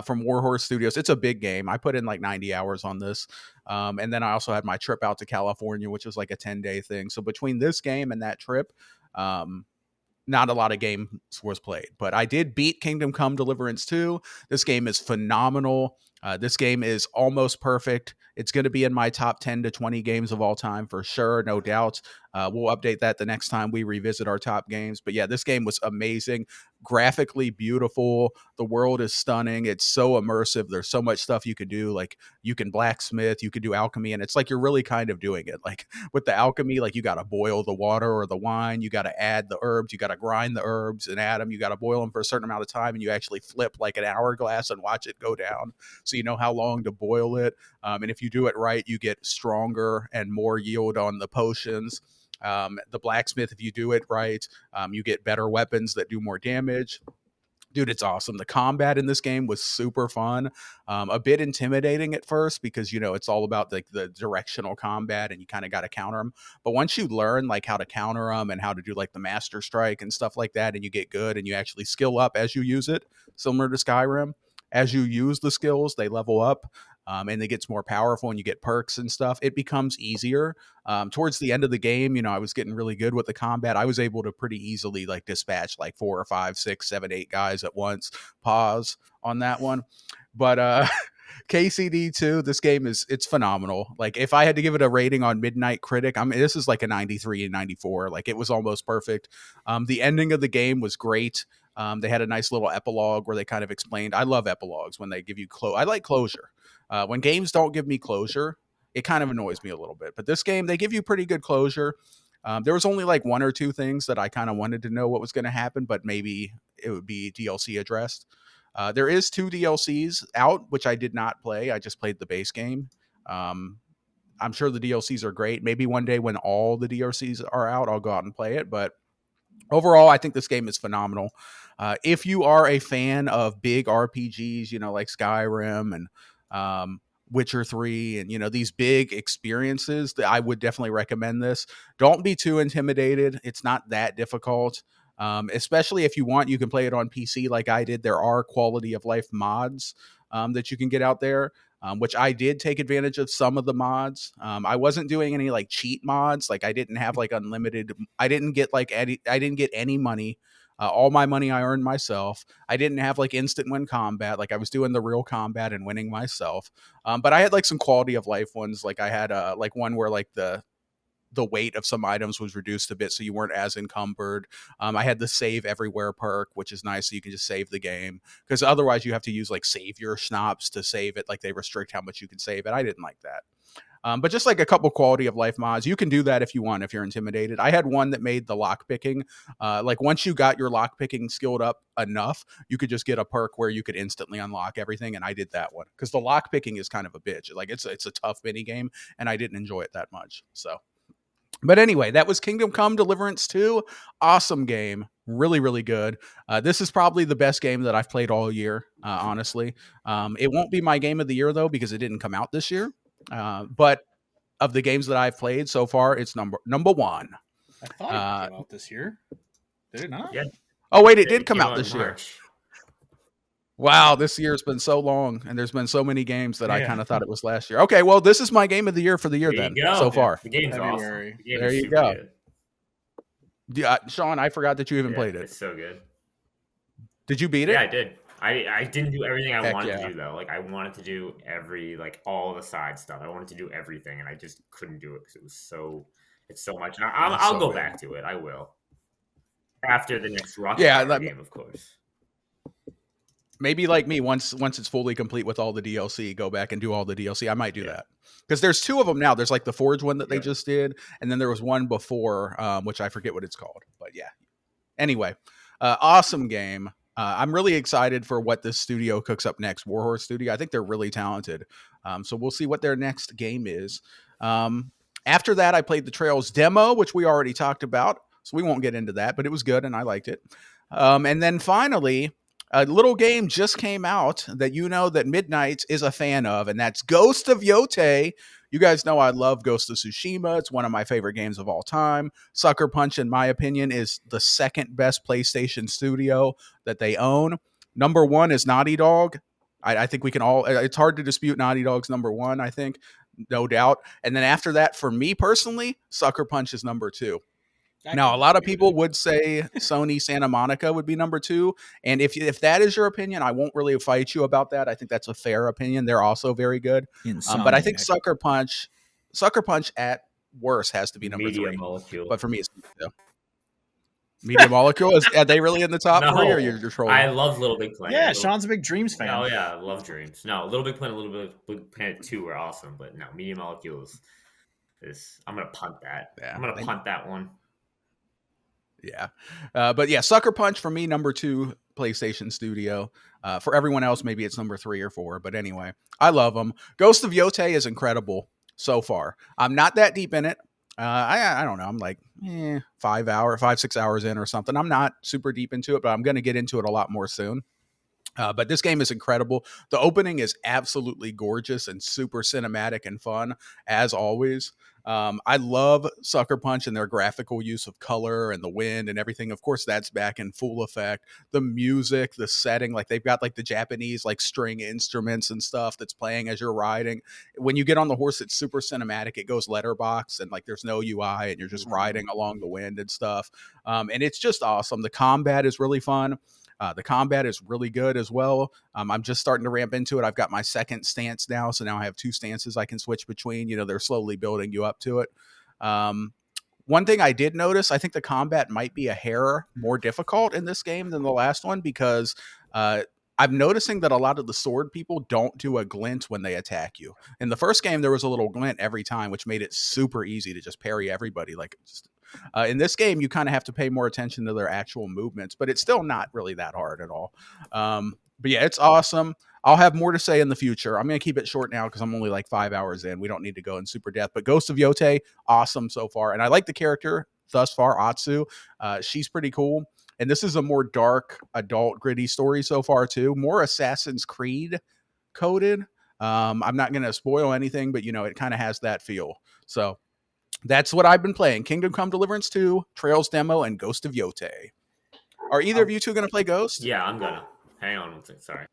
From Warhorse Studios. It's a big game. I put in like 90 hours on this. And then I also had my trip out to California, which was like a 10-day thing. So between this game and that trip, not a lot of games was played, but I did beat Kingdom Come Deliverance 2. This game is phenomenal. This game is almost perfect. It's going to be in my top 10 to 20 games of all time for sure, no doubt. We'll update that the next time we revisit our top games. But yeah, this game was amazing. Graphically beautiful. The world is stunning. It's so immersive. There's so much stuff you could do. Like you can blacksmith, you could do alchemy, and it's like you're really kind of doing it. Like with the alchemy, like you got to boil the water or the wine. You got to add the herbs. You got to grind the herbs and add them. You got to boil them for a certain amount of time, and you actually flip like an hourglass and watch it go down. So you know how long to boil it. And if you do it right, you get stronger and more yield on the potions. The blacksmith, if you do it right, you get better weapons that do more damage. Dude, it's awesome. The combat in this game was super fun. A bit intimidating at first because, it's all about like the directional combat and you kind of got to counter them. But once you learn like how to counter them and how to do like the master strike and stuff like that, and you get good and you actually skill up as you use it, similar to Skyrim, as you use the skills, they level up. And it gets more powerful and you get perks and stuff. It becomes easier. Towards the end of the game, I was getting really good with the combat. I was able to pretty easily like dispatch like 4 or 5, 6, 7, 8 guys at once. Pause on that one. But KCD 2, this game it's phenomenal. Like if I had to give it a rating on Midnight Critic, this is like a 93 and 94. Like it was almost perfect. The ending of the game was great. They had a nice little epilogue where they kind of explained. I love epilogues when they give you I like closure. When games don't give me closure, it kind of annoys me a little bit. But this game, they give you pretty good closure. There was only like 1 or 2 things that I kind of wanted to know what was going to happen, but maybe it would be DLC addressed. There is 2 DLCs out, which I did not play. I just played the base game. I'm sure the DLCs are great. Maybe one day when all the DLCs are out, I'll go out and play it. But overall, I think this game is phenomenal. If you are a fan of big RPGs, like Skyrim and Witcher 3 and, these big experiences, I would definitely recommend this. Don't be too intimidated. It's not that difficult. Especially if you want, you can play it on PC like I did. There are quality of life mods that you can get out there. Which I did take advantage of some of the mods. I wasn't doing any like cheat mods. Like I didn't have like unlimited. I didn't get any money. All my money I earned myself. I didn't have like instant win combat. Like I was doing the real combat and winning myself. But I had like some quality of life ones. Like I had like one where like the weight of some items was reduced a bit so you weren't as encumbered. I had the save everywhere perk, which is nice, so you can just save the game, because otherwise you have to use like save your schnapps to save it. Like they restrict how much you can save it. I didn't like that. But just like a couple quality of life mods, you can do that if you want, if you're intimidated. I had one that made the lock picking. Like once you got your lock picking skilled up enough, you could just get a perk where you could instantly unlock everything. And I did that one because the lock picking is kind of a bitch. Like it's a tough mini game, and I didn't enjoy it that much. So. But anyway, that was Kingdom Come Deliverance 2. Awesome game. Really, really good. This is probably the best game that I've played all year, honestly. It won't be my game of the year, though, because it didn't come out this year. But of the games that I've played so far, it's number one. I thought it came out this year. Did it not? Yeah. Oh, wait, it did come out this year. March. Wow, this year's been so long, and there's been so many games that I kind of thought it was last year. Okay, well, this is my game of the year for the year so far. The game's February. awesome. The game there is you super go. Good. Yeah, Sean, I forgot that you even played it. It's so good. Did you beat it? Yeah, I did. I didn't do everything I wanted to do though. Like I wanted to do all the side stuff. I wanted to do everything, and I just couldn't do it because it's so much. I'll go back to it. I will after the next Rockstar game, of course. Maybe like me, once it's fully complete with all the DLC, go back and do all the DLC. I might do that because there's 2 of them now. There's like the Forge one that they just did, and then there was one before, which I forget what it's called. But yeah. Anyway, awesome game. I'm really excited for what this studio cooks up next. Warhorse Studio. I think they're really talented. So we'll see what their next game is. After that, I played the Trails demo, which we already talked about. So we won't get into that, but it was good and I liked it. And then finally, a little game just came out that that Midnight is a fan of, and that's Ghost of Yotei. You guys know I love Ghost of Tsushima. It's one of my favorite games of all time. Sucker Punch, in my opinion, is the second best PlayStation studio that they own. Number 1 is Naughty Dog. I think we can all, it's hard to dispute Naughty Dog's number 1, I think, no doubt. And then after that, for me personally, Sucker Punch is number 2. Now, a lot of people would say Sony Santa Monica would be number 2. And if that is your opinion, I won't really fight you about that. I think that's a fair opinion. They're also very good. But I think Sucker Punch at worst has to be number 3. Molecule. But for me, it's number 2. Media Molecule? Are they really in the top 3 or you're trolling? I love Little Big Planet. Yeah, Sean's a big Dreams fan. Oh, yeah, I love Dreams. No, Little Big Planet, Little Big Planet 2 are awesome. But no, Media Molecule is I'm going to punt that. Yeah, I'm going to punt that one. Yeah. But yeah, Sucker Punch for me, number 2 PlayStation Studio. For everyone else, maybe it's number 3 or 4. But anyway, I love them. Ghost of Yotei is incredible so far. I'm not that deep in it. I don't know. I'm like 5-6 hours in or something. I'm not super deep into it, but I'm going to get into it a lot more soon. But this game is incredible. The opening is absolutely gorgeous and super cinematic and fun, as always. I love Sucker Punch and their graphical use of color and the wind and everything. Of course, that's back in full effect. The music, the setting, like they've got like the Japanese like string instruments and stuff that's playing as you're riding. When you get on the horse, it's super cinematic. It goes letterbox and like there's no UI and you're just riding along the wind and stuff. And it's just awesome. The combat is really fun. The combat is really good as well. I'm just starting to ramp into it. I've got my second stance now, so now I have 2 stances I can switch between. They're slowly building you up to it. One thing I did notice, I think the combat might be a hair more difficult in this game than the last one because I'm noticing that a lot of the sword people don't do a glint when they attack you. In the first game, there was a little glint every time, which made it super easy to just parry everybody. In this game, you kind of have to pay more attention to their actual movements, but it's still not really that hard at all. But yeah, it's awesome. I'll have more to say in the future. I'm going to keep it short now because I'm only like 5 hours in. We don't need to go in super depth. But Ghost of Yotei, awesome so far. And I like the character thus far, Atsu. She's pretty cool. And this is a more dark, adult, gritty story so far, too. More Assassin's Creed coded. I'm not going to spoil anything, but, it kind of has that feel. So that's what I've been playing. Kingdom Come Deliverance 2, Trails Demo, and Ghost of Yotei. Are either of you two going to play Ghost? Yeah, I'm gonna. Hang on one second. Sorry.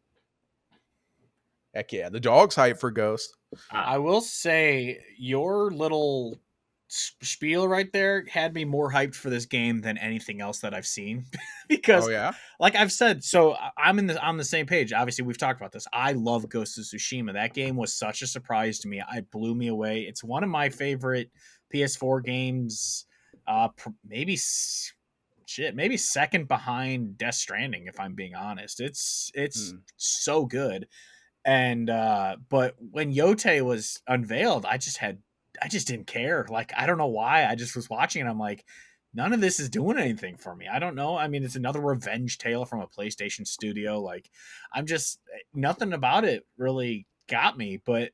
Heck yeah. The dog's hype for Ghost. I will say your little spiel right there had me more hyped for this game than anything else that I've seen because Oh, yeah? like I've said, so I'm on the same page. Obviously, we've talked about this. I love Ghost of Tsushima. That game was such a surprise to me. It blew me away. It's one of my favorite PS4 games. Maybe second behind Death Stranding, if I'm being honest. It's so good. And but when Yotei was unveiled, I just didn't care. Like, I don't know why. I just was watching and I'm like, none of this is doing anything for me. I don't know. I mean, it's another revenge tale from a PlayStation studio. Like, nothing about it really got me. But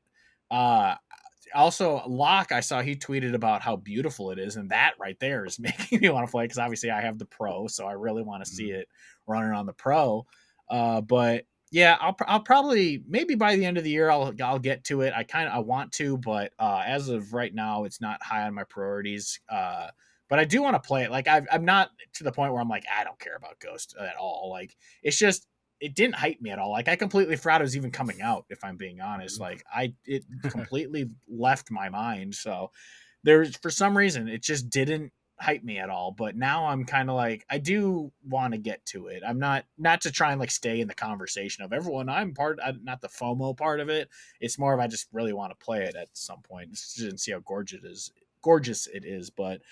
also Locke, I saw he tweeted about how beautiful it is, and that right there is making me want to play because obviously I have the Pro, so I really want to see it running on the Pro. But yeah, I'll probably maybe by the end of the year I'll get to it. I want to, but as of right now, it's not high on my priorities. But I do want to play it. Like I'm not to the point where I'm like I don't care about Ghost at all. Like it's just it didn't hype me at all. Like I completely forgot it was even coming out. If I'm being honest, like it completely left my mind. So there's for some reason it just didn't hype me at all. But now I'm kind of like I do want to get to it. I'm not to try and like stay in the conversation of everyone. I'm not the FOMO part of it. It's more of I just really want to play it at some point just to see how gorgeous it is. But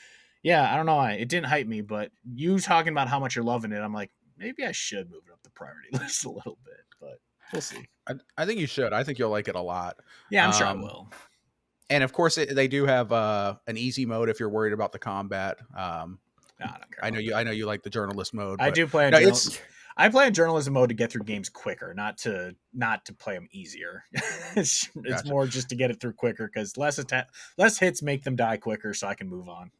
yeah, I don't know why it didn't hype me. But you talking about how much you're loving it, I'm like maybe I should move it up the priority list a little bit. But we'll see. I think you should. I think you'll like it a lot. Yeah, I'm sure I will. And of course, they do have an easy mode if you're worried about the combat. I don't care. I know you like the journalist mode. I do play. I play in journalism mode to get through games quicker, not to play them easier. It's Gotcha. more just to get it through quicker because less hits make them die quicker, so I can move on.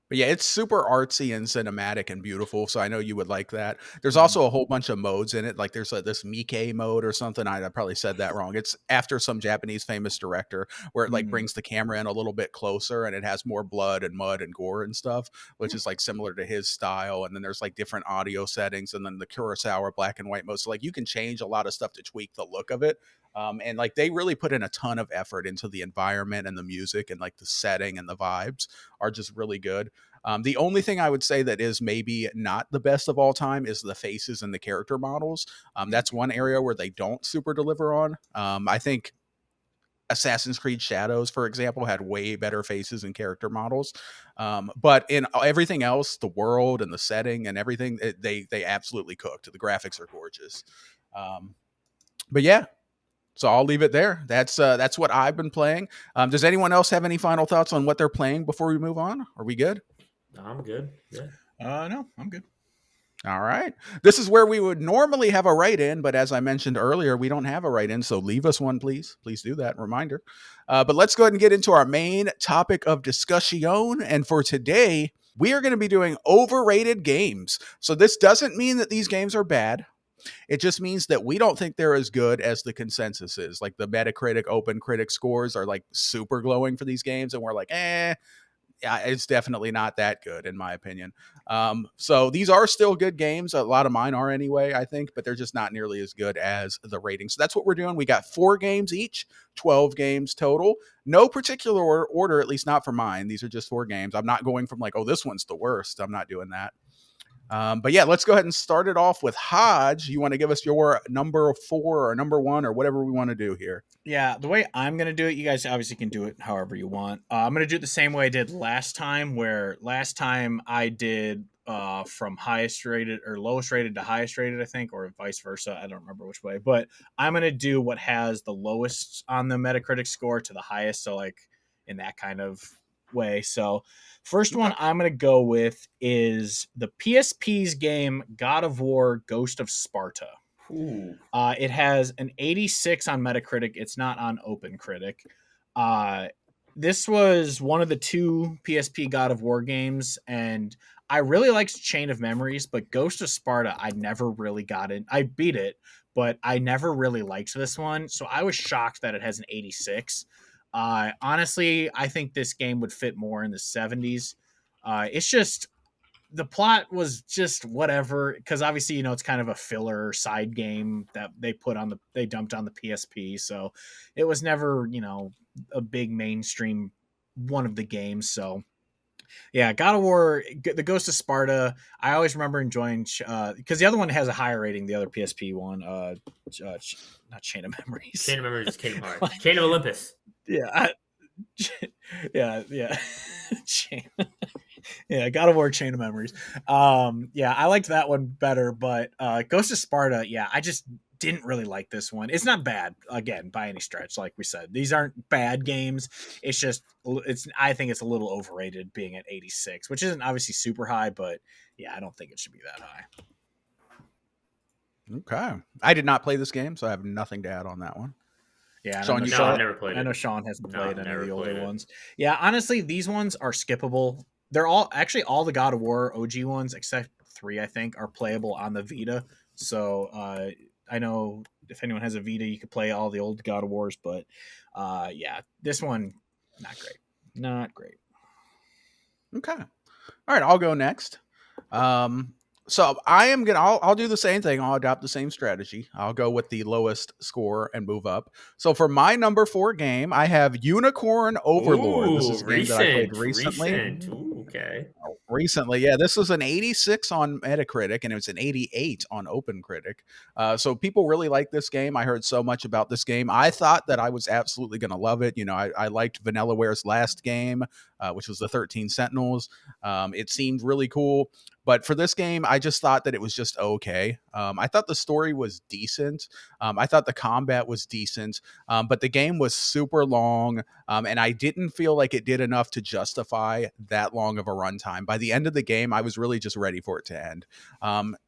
But yeah, it's super artsy and cinematic and beautiful, so I know you would like that. There's also a whole bunch of modes in it. Like there's this Miike mode or something. I probably said that wrong. It's after some Japanese famous director where it like brings the camera in a little bit closer and it has more blood and mud and gore and stuff, which is like similar to his style. And then there's like different audio settings and then the Kurosawa black and white mode. So like you can change a lot of stuff to tweak the look of it. And like they really put in a ton of effort into the environment and the music and like the setting and the vibes are just really good. The only thing I would say that is maybe not the best of all time is the faces and the character models. That's one area where they don't super deliver on. I think Assassin's Creed Shadows, for example, had way better faces and character models. But in everything else, the world and the setting and everything, they absolutely cooked. The graphics are gorgeous. But yeah. So I'll leave it there. That's what I've been playing. Does anyone else have any final thoughts on what they're playing before we move on? Are we good? I'm good. Yeah. No, I'm good. All right. This is where we would normally have a write-in, but as I mentioned earlier, we don't have a write-in, so leave us one, please. Please do that. Reminder. But let's go ahead and get into our main topic of discussion. And for today, we are going to be doing overrated games. So this doesn't mean that these games are bad. It just means that we don't think they're as good as the consensus is. Like the Metacritic Open Critic scores are like super glowing for these games. And we're like, yeah, it's definitely not that good in my opinion. So these are still good games. A lot of mine are anyway, I think, but they're just not nearly as good as the ratings. So that's what we're doing. We got 4 games each, 12 games total. No particular order, at least not for mine. These are just 4 games. I'm not going from like, oh, this one's the worst. I'm not doing that. But yeah, let's go ahead and start it off with Hodge. You want to give us your number 4 or number 1 or whatever we want to do here? Yeah, the way I'm going to do it, you guys obviously can do it however you want. I'm going to do it the same way I did last time, where last time I did from highest rated or lowest rated to highest rated, I think, or vice versa. I don't remember which way, but I'm going to do what has the lowest on the Metacritic score to the highest. So like in that kind of way. So first one I'm going to go with is the PSP's game God of War Ghost of Sparta. Ooh. It has an 86 on Metacritic. It's not on OpenCritic. This was one of the 2 PSP God of War games, and I really liked Chain of Memories, but Ghost of Sparta, I never really got in. I beat it, but I never really liked this one, so I was shocked that it has an 86. Honestly, I think this game would fit more in the 70s. It's just the plot was just whatever, because obviously it's kind of a filler side game that they dumped on the PSP, so it was never a big mainstream one of the games. So yeah, God of War, the Ghost of Sparta, I always remember enjoying because the other one has a higher rating, the other PSP one, not Chain of Memories. Chain of Memories is Kingdom Hearts. Chain of Olympus. Yeah, yeah. Yeah, God of War Chain of Memories. Yeah, I liked that one better, but Ghost of Sparta, yeah, I just didn't really like this one. It's not bad, again, by any stretch, like we said. These aren't bad games. It's just I think it's a little overrated being at 86, which isn't obviously super high, but yeah, I don't think it should be that high. Okay. I did not play this game, so I have nothing to add on that one. Yeah, Sean, No, I've never played it. I know Sean hasn't played any of the older it. ones. Yeah, honestly, these ones are skippable. They're all the God of War OG ones, except 3, I think, are playable on the Vita. So I know if anyone has a Vita, you could play all the old God of Wars, but yeah, this one, not great. Okay. All right, I'll go next. So I'll do the same thing. I'll adopt the same strategy. I'll go with the lowest score and move up. So for my number 4 game, I have Unicorn Overlord. This is a game that I played recently. Ooh, okay. Recently, yeah. This was an 86 on Metacritic, and it was an 88 on OpenCritic. So people really like this game. I heard so much about this game. I thought that I was absolutely going to love it. I liked Vanilleware's last game, which was the 13 Sentinels. It seemed really cool. But for this game, I just thought that it was just okay. I thought the story was decent. I thought the combat was decent. But the game was super long. And I didn't feel like it did enough to justify that long of a runtime. By the end of the game, I was really just ready for it to end.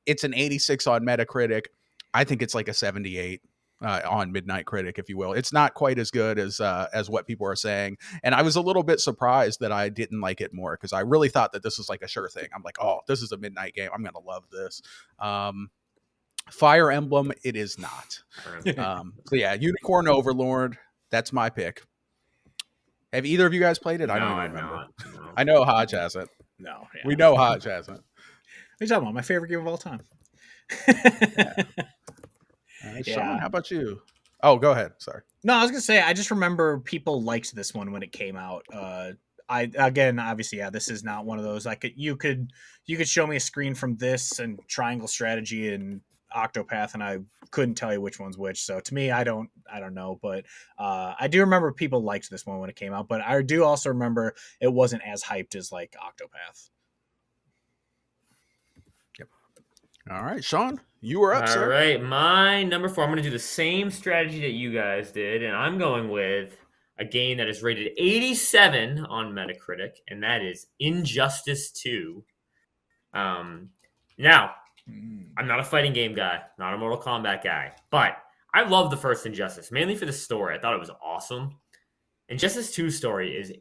It's an 86 on Metacritic. I think it's like a 78. On Midnight Critic, if you will. It's not quite as good as what people are saying. And I was a little bit surprised that I didn't like it more, because I really thought that this was like a sure thing. I'm like, oh, this is a Midnight game. I'm going to love this. Fire Emblem, it is not. So yeah, Unicorn Overlord, that's my pick. Have either of you guys played it? I don't even remember. No. I know Hodge hasn't. No. Yeah. We know Hodge hasn't. What are you talking about? My favorite game of all time. Yeah. Sean, how about you? Oh, go ahead. Sorry. No, I was gonna say, I just remember people liked this one when it came out. Obviously, yeah, this is not one of those. You could show me a screen from this and Triangle Strategy and Octopath, and I couldn't tell you which one's which. So to me, I don't know. But I do remember people liked this one when it came out. But I do also remember it wasn't as hyped as like Octopath. Yep. All right, Sean. You were up, sir. All right, my number 4. I'm going to do the same strategy that you guys did, and I'm going with a game that is rated 87 on Metacritic, and that is Injustice 2. Now, I'm not a fighting game guy, not a Mortal Kombat guy, but I love the first Injustice, mainly for the story. I thought it was awesome. Injustice 2's story is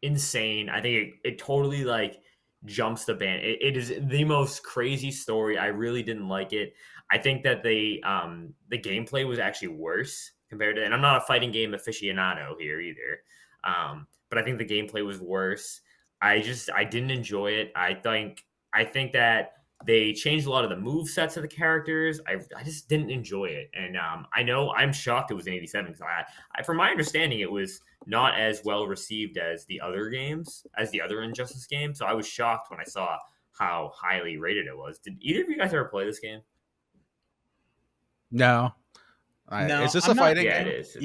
insane. I think it totally jumps the band. It is the most crazy story. I really didn't like it. I think that the gameplay was actually worse compared to, and I'm not a fighting game aficionado here either. But I think the gameplay was worse. I didn't enjoy it. I think that they changed a lot of the move sets of the characters. I just didn't enjoy it. And I know I'm shocked it was an 87, because from my understanding, it was not as well received as the other Injustice games. So I was shocked when I saw how highly rated it was. Did either of you guys ever play this game? No. No, is this a fighting game? Yeah, it is.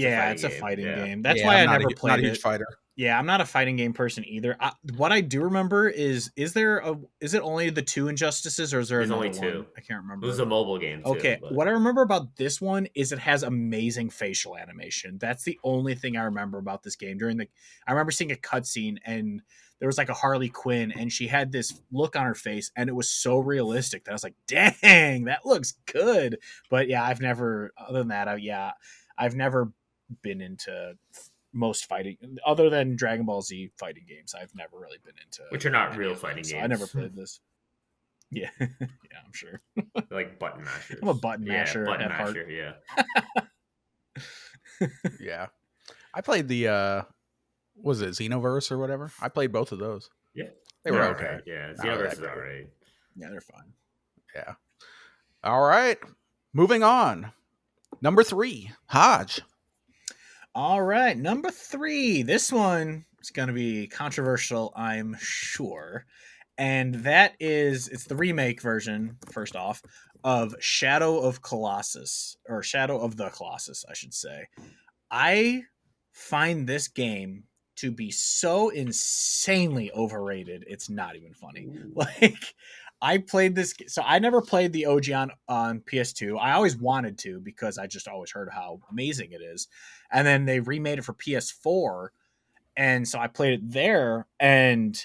It's a fighting game. That's why I never played not a huge it. fighter. Yeah, I'm not a fighting game person either. What I do remember is it only the 2 Injustices, or is there another only 2? One? I can't remember. It was a mobile game too. Okay, what I remember about this one is it has amazing facial animation. That's the only thing I remember about this game. I remember seeing a cutscene, and there was like a Harley Quinn, and she had this look on her face, and it was so realistic that I was like, dang, that looks good. But yeah, I've never, other than that, I've never been into most fighting, other than Dragon Ball Z fighting games. I've never really been into, Which are not any real of them, fighting so games. I never played this. Yeah, yeah, I'm sure. Like button mashers. I'm a button masher Yeah, button at heart. masher. Yeah. Yeah. I played the was it Xenoverse or whatever? I played both of those. Yeah. They were They're okay. alright, yeah, Not Xenoverse that is great. alright. Yeah, they're fine. Yeah. All right. Moving on. Number 3, Hodge. All right, number 3. This one is going to be controversial, I'm sure. And that is, it's the remake version, first off, of Shadow of Colossus, or Shadow of the Colossus, I should say. I find this game to be so insanely overrated, it's not even funny. Ooh. Like, I played this, so I never played the OG on PS2. I always wanted to because I just always heard how amazing it is. And then they remade it for PS4, and so I played it there, and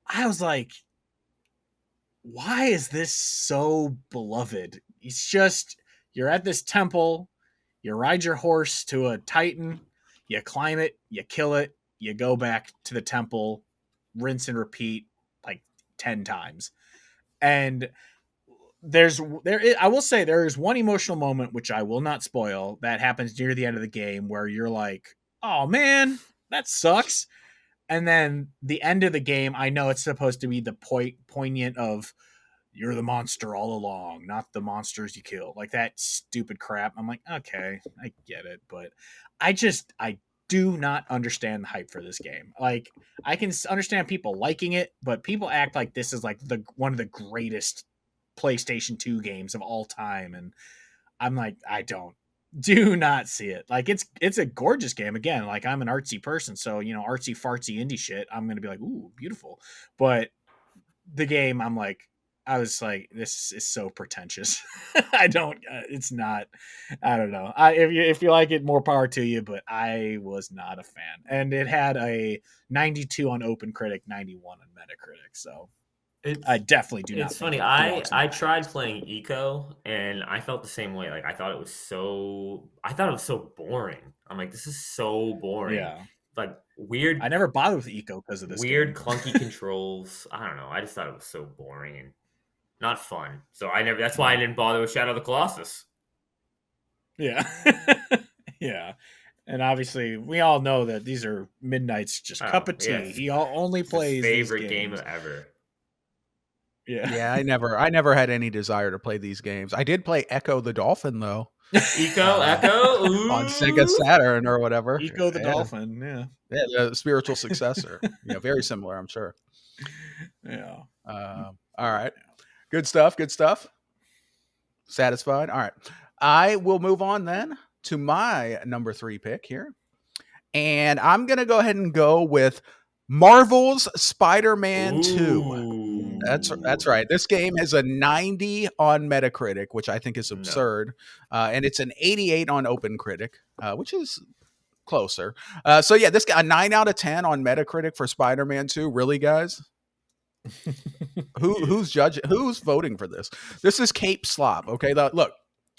I was like, why is this so beloved? It's just, you're at this temple, you ride your horse to a titan, you climb it, you kill it, you go back to the temple, rinse and repeat like 10 times. And I will say there is one emotional moment, which I will not spoil, that happens near the end of the game where you're like, oh man, that sucks. And then the end of the game, I know it's supposed to be the poignant of, you're the monster all along, not the monsters you kill. Like that stupid crap. I'm like, okay, I get it. But I do not understand the hype for this game. Like, I can understand people liking it, but people act like this is like one of the greatest PlayStation 2 games of all time. And I'm like, do not see it. Like, it's a gorgeous game. Again, like, I'm an artsy person, so artsy fartsy indie shit, I'm gonna be like, ooh, beautiful. But the game, I was like, this is so pretentious. It's not, I don't know. If you like it, more power to you, but I was not a fan. And it had a 92 on OpenCritic, 91 on Metacritic. So I definitely do not. It's funny. think it belongs in I the tried list. playing Eco, and I felt the same way. Like, I thought it was so boring. I'm like, this is so boring. Yeah. Like, weird. I never bothered with Eco because of this weird, game. clunky controls. I don't know. I just thought it was so boring and not fun. So that's why I didn't bother with Shadow of the Colossus. Yeah. Yeah. And obviously, we all know that these are Midnight's just cup of tea. Yeah. He only It's plays his favorite these game games. ever. Yeah. Yeah, I never had any desire to play these games. I did play Echo the Dolphin though. Echo? Ooh. On Sega Saturn or whatever. Eco the Yeah. Dolphin. Yeah. Yeah, the spiritual successor. Very similar, I'm sure. Yeah. All right. Good stuff. Good stuff. Satisfied. All right. I will move on then to my number 3 pick here. And I'm going to go ahead and go with Marvel's Spider-Man 2. Ooh. That's right. This game has a 90 on Metacritic, which I think is absurd. And it's an 88 on OpenCritic, which is closer. So yeah, this got a 9 out of 10 on Metacritic for Spider-Man 2. Really, guys? Who's judging? Who's voting for this? This is Cape Slop. Okay, look,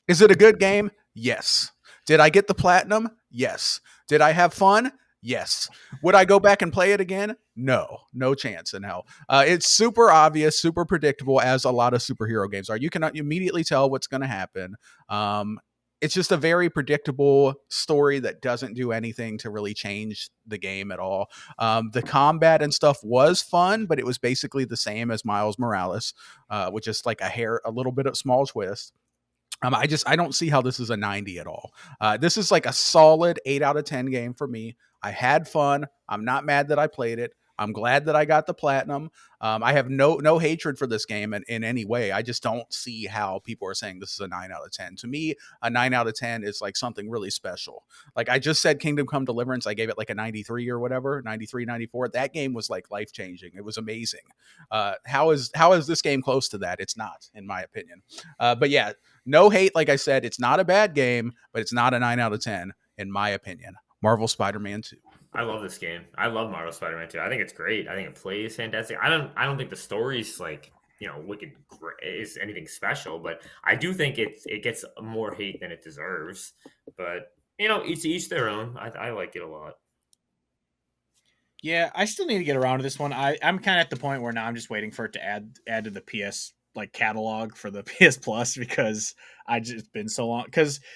is it a good game? Yes. Did I get the platinum? Yes. Did I have fun? Yes. Would I go back and play it again? No chance in hell. It's super obvious, super predictable, as a lot of superhero games are. You can immediately tell what's going to happen. It's just a very predictable story that doesn't do anything to really change the game at all. The combat and stuff was fun, but it was basically the same as Miles Morales, with just like a little bit of small twist. I don't see how this is a 90 at all. This is like a solid 8 out of 10 game for me. I had fun. I'm not mad that I played it. I'm glad that I got the platinum. I have no hatred for this game in any way. I just don't see how people are saying this is a 9 out of 10. To me, a 9 out of 10 is like something really special. Like I just said, Kingdom Come Deliverance, I gave it like a 93 or whatever, 93, 94. That game was like life-changing. It was amazing. How is this game close to that? It's not, in my opinion. But yeah, no hate. Like I said, it's not a bad game, but it's not a 9 out of 10, in my opinion. Marvel Spider-Man 2. I love this game. I love Marvel Spider-Man 2. I think it's great. I think it plays fantastic. I don't think the story's like, wicked is anything special, but I do think it gets more hate than it deserves. But each their own. I like it a lot. Yeah, I still need to get around to this one. I'm kind of at the point where now I'm just waiting for it to add to the PS like catalog for the PS Plus because I just been so long.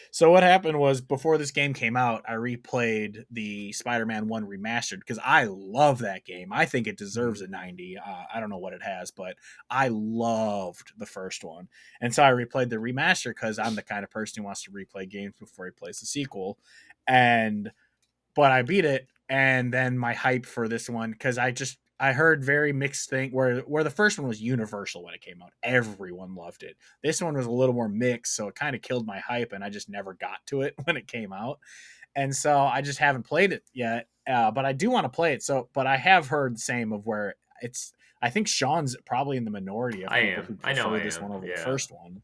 So what happened was before this game came out, I replayed the Spider-Man 1 remastered because I love that game. I think it deserves a 90. I don't know what it has, but I loved the first one, and so I replayed the remaster because I'm the kind of person who wants to replay games before he plays the sequel, and but I beat it, and then my hype for this one because I heard very mixed thing where the first one was universal when it came out. Everyone loved it. This one was a little more mixed, so it kind of killed my hype, and I just never got to it when it came out. And so I just haven't played it yet, but I do want to play it. So, but I have heard the same of where it's. I think Sean's probably in the minority of people who prefer this one over the first one.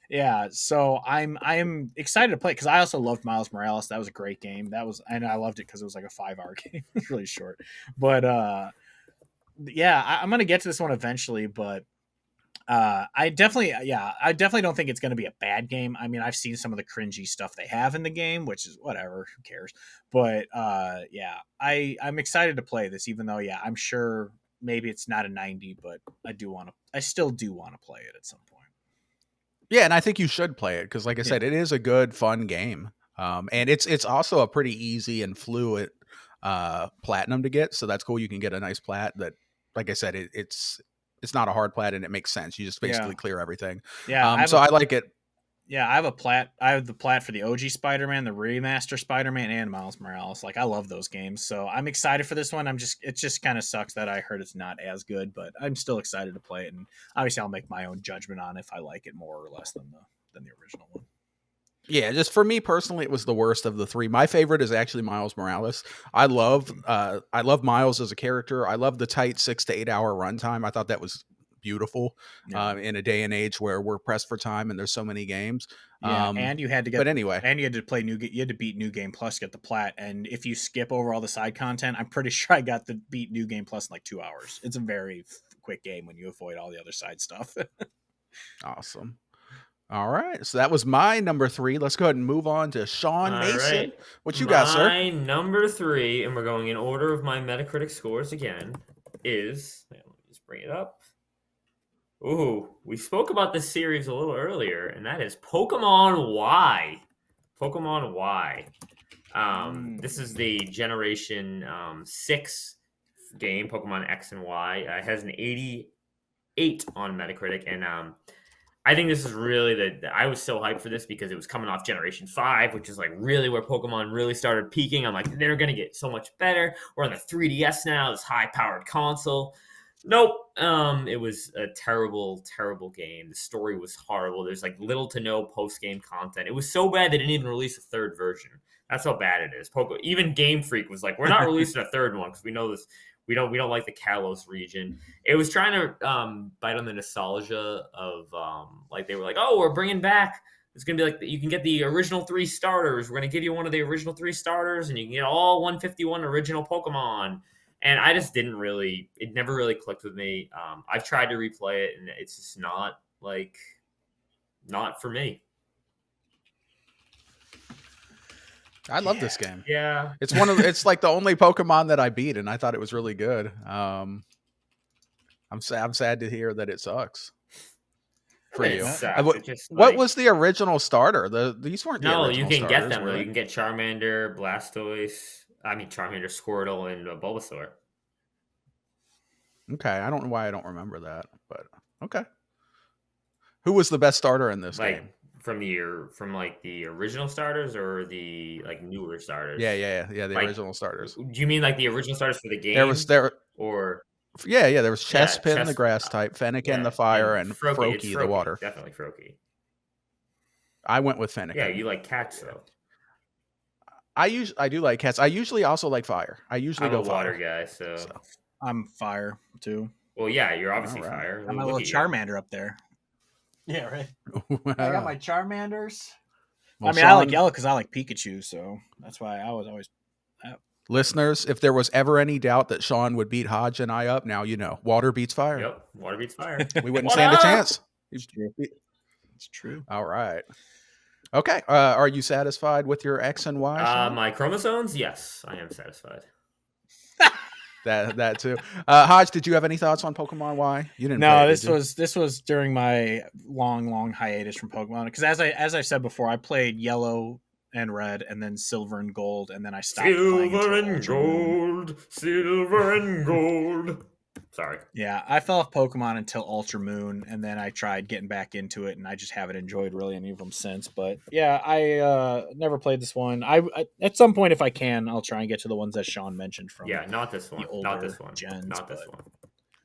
Yeah, so I'm excited to play because I also loved Miles Morales. That was a great game. And I loved it because it was like a 5-hour game. It was really short, but yeah, I'm gonna get to this one eventually. But I definitely don't think it's gonna be a bad game. I mean, I've seen some of the cringy stuff they have in the game, which is whatever, who cares? But yeah, I'm excited to play this, even though I'm sure maybe it's not a 90, but I still do want to play it at some point. Yeah, and I think you should play it because, like I said, it is a good, fun game, and it's also a pretty easy and fluid platinum to get. So that's cool. You can get a nice plat that, like I said, it's not a hard plat and it makes sense. You just basically clear everything. Yeah, I like it. Yeah, I have a plat. I have the plat for the OG Spider-Man, the remaster Spider-Man, and Miles Morales. Like, I love those games, so I'm excited for this one. It just kind of sucks that I heard it's not as good, but I'm still excited to play it, and obviously I'll make my own judgment on if I like it more or less than the original one. Yeah, just for me personally, it was the worst of the three. My favorite is actually Miles Morales. I love Miles as a character. I love the tight 6 to 8 hour runtime. I thought that was beautiful in a day and age where we're pressed for time and there's so many games. Yeah, and you had to get. But anyway, and you had to play you had to beat New Game Plus to get the plat. And if you skip over all the side content, I'm pretty sure I got the beat New Game Plus in like 2 hours. It's a very quick game when you avoid all the other side stuff. Awesome. All right, so that was my number 3. Let's go ahead and move on to Sean Mason. Right. What you got, sir? My number 3, and we're going in order of my Metacritic scores again, is, let me just bring it up. Ooh, we spoke about this series a little earlier, and that is Pokemon Y. Pokemon Y. This is the Generation 6 game, Pokemon X and Y. It has an 88 on Metacritic, and I think this is really I was so hyped for this because it was coming off Generation 5, which is like really where Pokemon really started peaking. I'm like, they're going to get so much better. We're on the 3DS now, this high-powered console. Nope. It was a terrible, terrible game. The story was horrible. There's like little to no post-game content. It was so bad they didn't even release a third version. That's how bad it is. Even Game Freak was like, we're not releasing a third one because we know this. We don't like the Kalos region. It was trying to bite on the nostalgia of like they were like, oh, we're bringing back. It's gonna be like you can get the original 3 starters. We're gonna give you one of the original 3 starters, and you can get all 151 original Pokemon. And I just didn't really. It never really clicked with me. I've tried to replay it, and it's just not for me. I love this game. Yeah, it's like the only Pokemon that I beat, and I thought it was really good. I'm sad to hear that it sucks for you. What was the original starter? These weren't the original you can starters, get them though. You can get Charmander, Charmander, Squirtle, and Bulbasaur. Okay, I don't know why I don't remember that, but okay. Who was the best starter in this game? From the original starters or the newer starters? Yeah. The original starters. Do you mean like the original starters for the game? There was There was Chespin, the grass type, Fennekin, the fire, and Froakie, the water. Definitely Froakie. I went with Fennekin. Yeah, you like cats though. I do like cats. I usually also like fire. I usually go water fire. Guy, so I'm fire too. Well, yeah, you're obviously fire. I'm a little Charmander up there. Yeah, right. I got my Charmanders. Well, I mean, I like yellow because I like Pikachu, so that's why I was always. Listeners, if there was ever any doubt that Sean would beat Hodge and I up, now you know. Water beats fire. Yep, water beats fire. We wouldn't What stand a up? chance. It's true. It's true. All right. Okay. Are you satisfied with your X and Y? Sean? My chromosomes, yes, I am satisfied. That too. Hodge, did you have any thoughts on Pokemon Y? You didn't. No, play it, this did you? was during my long hiatus from Pokemon, because as I said before, I played Yellow and Red, and then Silver and Gold, and then I stopped playing Silver until and Ultra Moon. gold, silver and gold. Sorry. Yeah, I fell off Pokemon until Ultra Moon, and then I tried getting back into it, and I just haven't enjoyed really any of them since. But yeah, I never played this one. I at some point, if I can, I'll try and get to the ones that Sean mentioned from. Yeah, not this one. the Not this older one. gens, Not this but- one.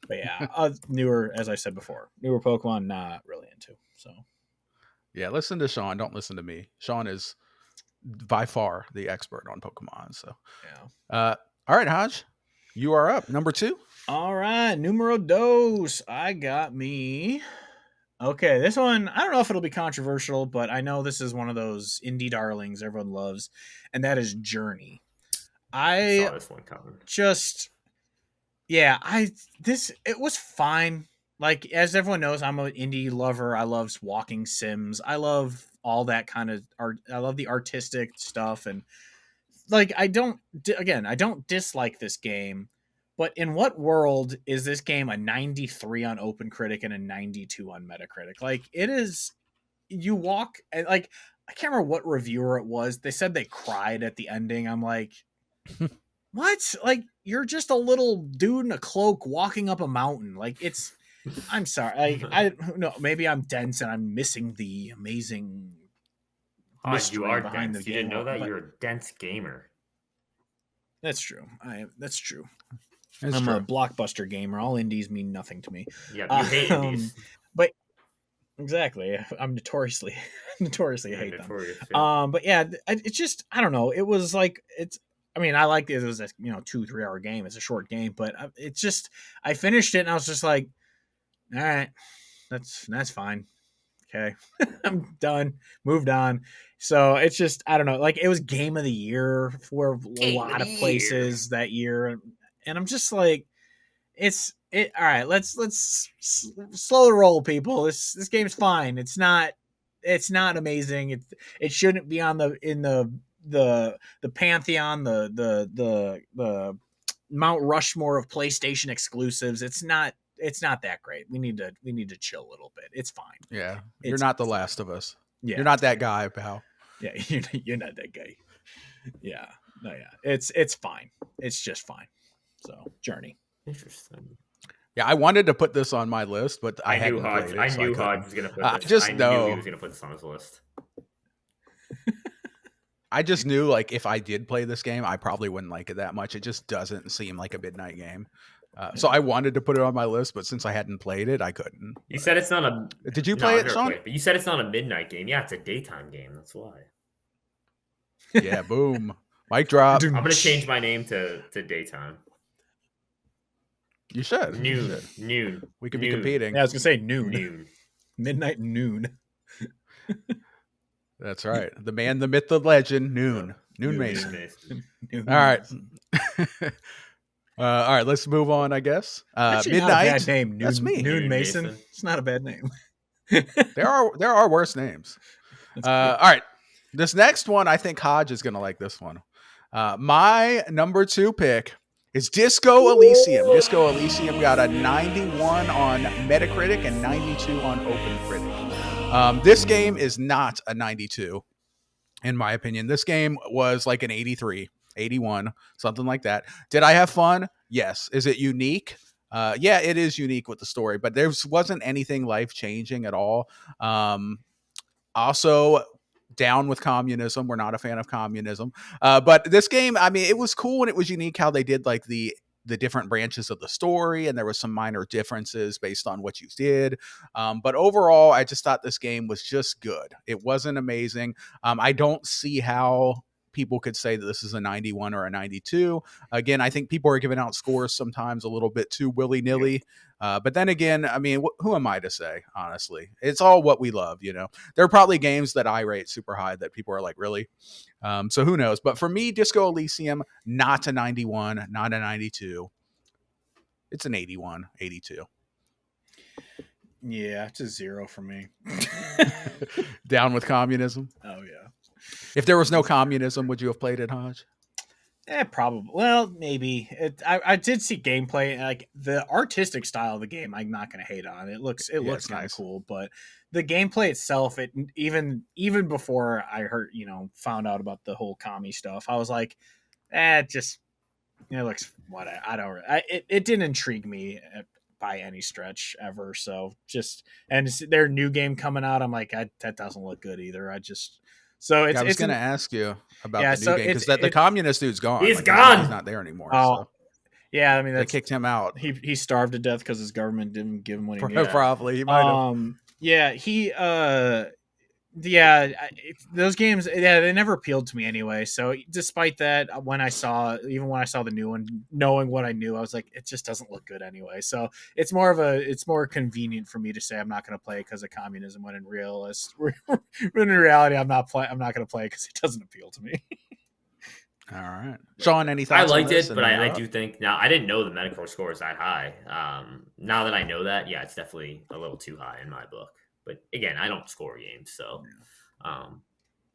But yeah, newer, as I said before, newer Pokemon, not really into. So Yeah, listen to Sean. Don't listen to me. Sean is by far the expert on Pokemon. So, yeah. all right, Hodge, you are up. Number 2. All right, numero dos. I got me. Okay, this one, I don't know if it'll be controversial, but I know this is one of those indie darlings everyone loves, and that is Journey. I saw this one coming. It was fine. Like, as everyone knows, I'm an indie lover. I love walking sims. I love all that kind of art. I love the artistic stuff, and like, I don't dislike this game. But in what world is this game a 93 on OpenCritic and a 92 on Metacritic? Like, it is, you walk, and like, I can't remember what reviewer it was. They said they cried at the ending. I'm like, what? Like, you're just a little dude in a cloak walking up a mountain. Like, it's, I'm sorry. I no, maybe I'm dense and I'm missing the amazing Hodge, you are behind dense. the You didn't game, know that? but- You're a dense gamer. That's true. That's true. That's I'm true. a blockbuster gamer. All indies mean nothing to me. Yeah, you hate indies. But exactly, I'm notoriously hate them. Notorious, yeah. But yeah, it's just, I don't know. It was like, I mean, I liked it. It was a 2-3 hour game. It's a short game, but it's just, I finished it and I was just like, all right, that's fine. Okay, I'm done. Moved on. So it's just, I don't know. Like, it was game of the year for a lot of places that year, and I'm just like, all right. Let's slow the roll, people. This game's fine. It's not amazing. It shouldn't be on the pantheon, the Mount Rushmore of PlayStation exclusives. It's not that great. We need to chill a little bit. It's fine. Yeah, you're It's not the Last of Us. Yeah, You're not that guy, pal. Yeah, you're not that guy. Yeah, no, yeah. It's fine. It's just fine. So, Journey. Interesting. Yeah, I wanted to put this on my list, but I knew hadn't Hodge. played it, I so knew couldn't. Hodge was gonna put I this. just I know. knew he was gonna put this on his list. I just knew, like, if I did play this game, I probably wouldn't like it that much. It just doesn't seem like a midnight game. So I wanted to put it on my list, but since I hadn't played it, I couldn't. You said it's not a. Did you No, play I've it, never Sean? played but you said it's not a midnight game. Yeah, it's a daytime game. That's why. Yeah, boom. Mic drop. I'm gonna change my name to daytime. You should. You Noon. should. Noon. We could be Noon. competing. Yeah, I was gonna say noon. Noon. Midnight noon. That's right. The man, the myth, the legend, Noon. Noon Noon Mason. Noon All right. Mason. All right, let's move on, I guess. Actually, not a Midnight. bad name. Noon, That's me. Noon Noon Mason. Mason. It's not a bad name. There are worse names. That's All right. This next one, I think Hodge is going to like this one. My number 2 pick is Disco Elysium. Disco Elysium got a 91 on Metacritic and 92 on OpenCritic. This game is not a 92, in my opinion. This game was like an 83, 81, something like that. Did I have fun? Yes. Is it unique? Yeah, it is unique with the story, but there wasn't anything life-changing at all. Also, down with communism. We're not a fan of communism. But this game, I mean, it was cool and it was unique how they did like the different branches of the story, and there was some minor differences based on what you did. But overall, I just thought this game was just good. It wasn't amazing. I don't see how people could say that this is a 91 or a 92. Again, I think people are giving out scores sometimes a little bit too willy-nilly. But then again, I mean, who am I to say, honestly? It's all what we love, There are probably games that I rate super high that people are like, really? So who knows? But for me, Disco Elysium, not a 91, not a 92. It's an 81, 82. Yeah, it's a 0 for me. Down with communism? Oh, yeah. If there was no communism, would you have played it, Hodge? Probably. Well, maybe. I did see gameplay, like the artistic style of the game. I'm not going to hate on it. It looks kind of nice. cool, but the gameplay itself, it even before I found out about the whole commie stuff, I was like, it looks what I don't. It didn't intrigue me by any stretch ever. So and it's their new game coming out. I'm like, that doesn't look good either. I was going to ask you about the new game because the communist dude's gone. He's gone. He's not there anymore. Oh, so. Yeah. I mean, they kicked him out. He starved to death because his government didn't give him what he needed. Probably. He might have. Yeah. Those games, they never appealed to me anyway. So despite that, when I saw the new one, knowing what I knew, I was like, it just doesn't look good anyway. So it's more convenient for me to say I'm not going to play because of communism. When in reality, I'm not going to play because it doesn't appeal to me. All right, Sean, any thoughts? I liked it, but I do think now I didn't know the Metacritic score is that high. Now that I know that, yeah, it's definitely a little too high in my book. But again, I don't score games, so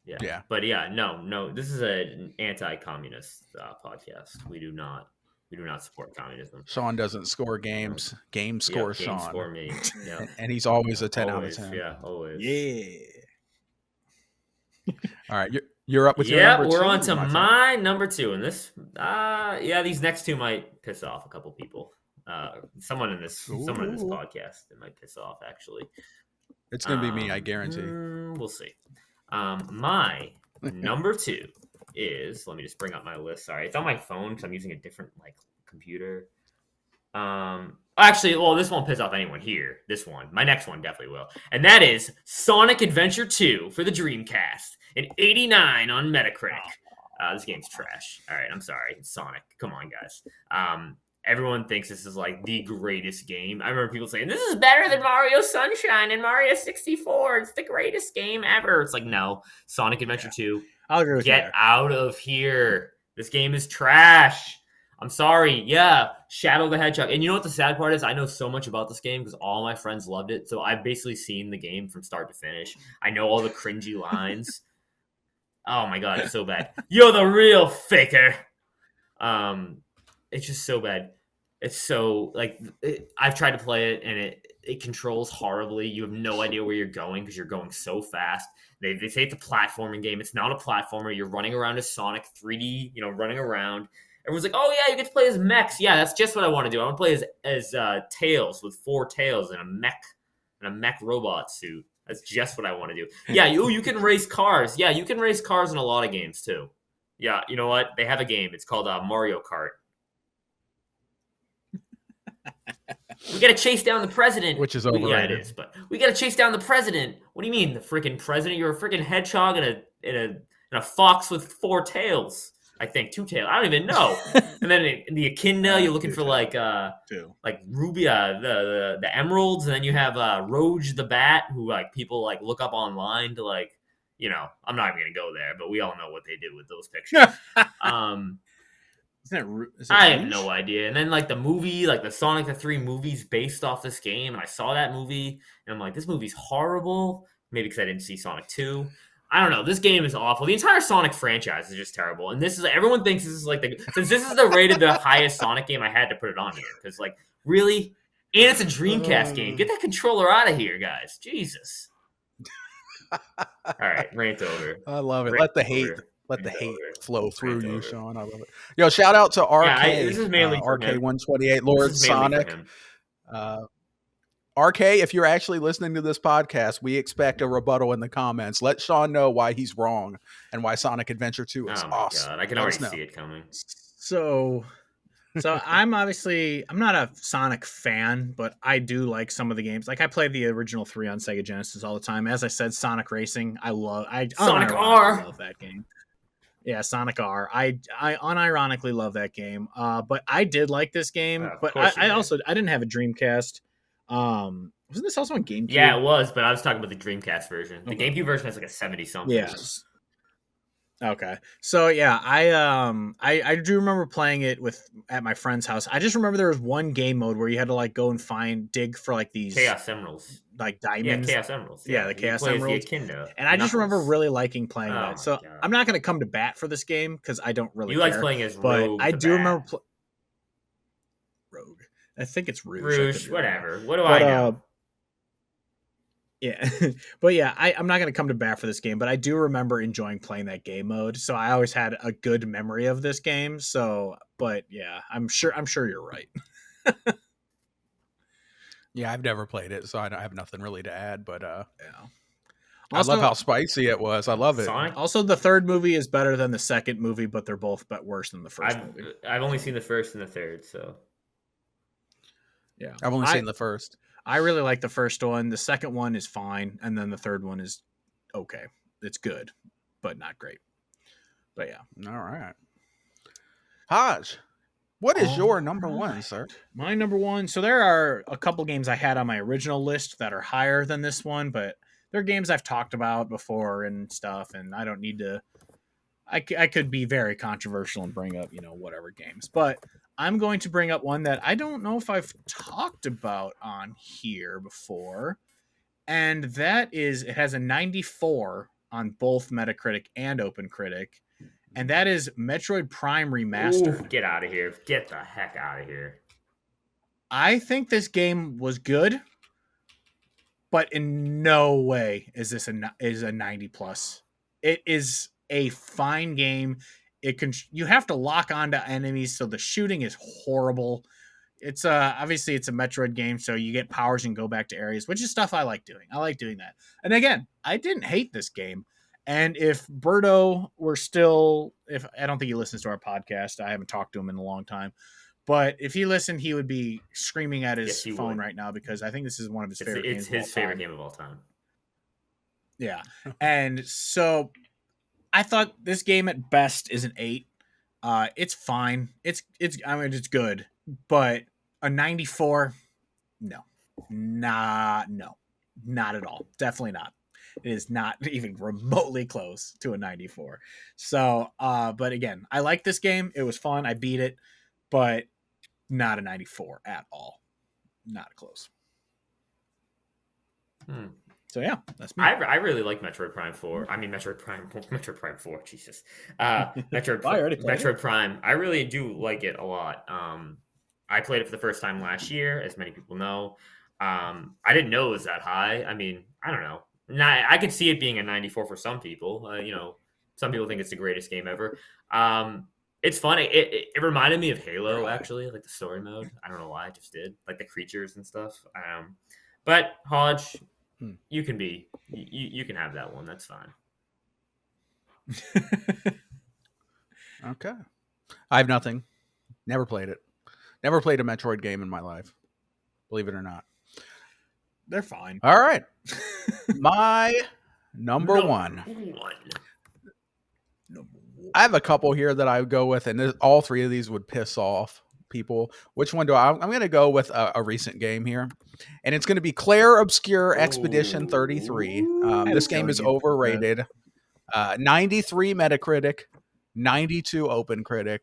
yeah. But yeah, no, this is an anti-communist podcast. We do not support communism. Sean doesn't score games. Game score Sean. Game score me. Yeah. And he's always a 10 always, out of 10. Yeah, always. Yeah. All right, you're up with your number 2. Yeah, we're on to my number 2, and this, these next two might piss off a couple people. Someone in this podcast that might piss off actually. It's gonna be me, I guarantee. We'll see. My number 2 is. Let me just bring up my list. Sorry, it's on my phone because I'm using a different computer. Actually, well, this won't piss off anyone here. This one, my next one definitely will, and that is Sonic Adventure 2 for the Dreamcast, an 89 on Metacritic. This game's trash. All right, I'm sorry, it's Sonic. Come on, guys. Everyone thinks this is the greatest game. I remember people saying, this is better than Mario Sunshine and Mario 64. It's the greatest game ever. It's like, no. Sonic Adventure 2. I'll agree with you. Get out of here. This game is trash. I'm sorry. Yeah, Shadow the Hedgehog. And you know what the sad part is? I know so much about this game because all my friends loved it. So I've basically seen the game from start to finish. I know all the cringy lines. Oh my God, it's so bad. You're the real faker. It's just so bad. It's so I've tried to play it and it controls horribly. You have no idea where you're going because you're going so fast. They say it's a platforming game. It's not a platformer. You're running around as Sonic 3D, running around. Everyone's like, oh yeah, you get to play as mechs. Yeah, that's just what I want to do. I want to play as Tails with 4 tails and a mech robot suit. That's just what I want to do. Yeah, you can race cars. Yeah, you can race cars in a lot of games too. Yeah, you know what? They have a game. It's called Mario Kart. We gotta chase down the president. Which is overrated. Yeah, it is, but we gotta chase down the president. What do you mean, the freaking president? You're a freaking hedgehog and a fox with 4 tails. I think 2 tails. I don't even know. And then in the Echidna, you're looking for Ruby, the emeralds, and then you have Roge the Bat, who people look up online to I'm not even gonna go there, but we all know what they did with those pictures. I have no idea. And then the movie, the Sonic the 3 movies based off this game, and I saw that movie, and I'm like, this movie's horrible. Maybe because I didn't see Sonic 2. I don't know. This game is awful. The entire Sonic franchise is just terrible. And everyone thinks this is since this is the highest Sonic game, I had to put it on here because really, and it's a Dreamcast game. Get that controller out of here, guys. Jesus. All right, rant over. I love it. Let the hate flow through you, Sean. I love it. Yo, shout out to RK. This is mainly RK128, Lord Sonic. RK, if you're actually listening to this podcast, we expect a rebuttal in the comments. Let Sean know why he's wrong and why Sonic Adventure 2 is awesome. God, I can already see it coming. So I'm not a Sonic fan, but I do like some of the games. I played the original 3 on Sega Genesis all the time. As I said, Sonic Racing, I love. Sonic R. I love that game. Yeah, Sonic R. I unironically love that game. But I did like this game. Of But course you I did. also I didn't have a Dreamcast. Wasn't this also on GameCube? Yeah, it was, but I was talking about the Dreamcast version. The Okay. GameCube version has like a 70 something. Yes. Okay. So yeah, I do remember playing it at my friend's house. I just remember there was one game mode where you had to like go and dig for like these Chaos Emeralds. like Yeah, diamonds. Chaos Emeralds. Yeah, the you Chaos play as Emeralds. the Echidna. And I just remember Knuckles. really liking playing Oh that. my So God. I'm not going to come to bat for this game because I don't really You care. liked playing as but Rogue. I the do bat. remember Rogue. I think it's Rouge. I could Rouge, be wrong. whatever. What do I know? Yeah, but yeah, I'm not going to come to bat for this game, but I do remember enjoying playing that game mode. So I always had a good memory of this game. So, but yeah, I'm sure you're right. Yeah, I've never played it, so I have nothing really to add. But Yeah. I love how spicy it was. I love it. Sonic? Also, the third movie is better than the second movie, but they're both worse than the first movie. I've only seen the first and the third, so Yeah, I've only seen the first. I really like the first one. The second one is fine, and then the third one is okay. It's good, but not great. But yeah. All right. Hodge, what is your number one, sir? My number one. So there are a couple games I had on my original list that are higher than this one, but they're games I've talked about before and stuff, and I don't need to. I could be very controversial and bring up, whatever games, but I'm going to bring up one that I don't know if I've talked about on here before, and that is it has a 94 on both Metacritic and OpenCritic, and that is Metroid Prime Remastered. Ooh, get out of here! Get the heck out of here! I think this game was good, but in no way is this a 90 plus. It is a fine game. You have to lock onto enemies, so the shooting is horrible. It's obviously it's a Metroid game, so you get powers and go back to areas, which is stuff I like doing. I like doing that. And again, I didn't hate this game. And if Berto were still, if I don't think he listens to our podcast, I haven't talked to him in a long time. But if he listened, he would be screaming at his phone right now because I think this is one of his favorite games. It's his favorite game of all time. Yeah. And so I thought this game at best is an 8. It's fine. It's good, but a 94, no, not at all. Definitely not. It is not even remotely close to a 94. So, but again, I like this game. It was fun. I beat it, but not a 94 at all. Not close. So yeah, that's me. I really like Metroid Prime 4. I mean Metroid Prime 4, Jesus. Metroid Prime. I really do like it a lot. I played it for the first time last year, as many people know. I didn't know it was that high. I mean, I don't know. I could see it being a 94 for some people. Some people think it's the greatest game ever. It's funny. It reminded me of Halo, actually, like the story mode. I don't know why, I just did. Like the creatures and stuff. But Hodge, you can you can have that one. That's fine. Okay. I have nothing. Never played it. Never played a Metroid game in my life. Believe it or not. They're fine. All right. My number one. I have a couple here that I would go with, and all three of these would piss off people. Which one do I'm going to go with a recent game here, and it's going to be Claire Obscure Expedition 33. This game is overrated. 93 Metacritic, 92 OpenCritic.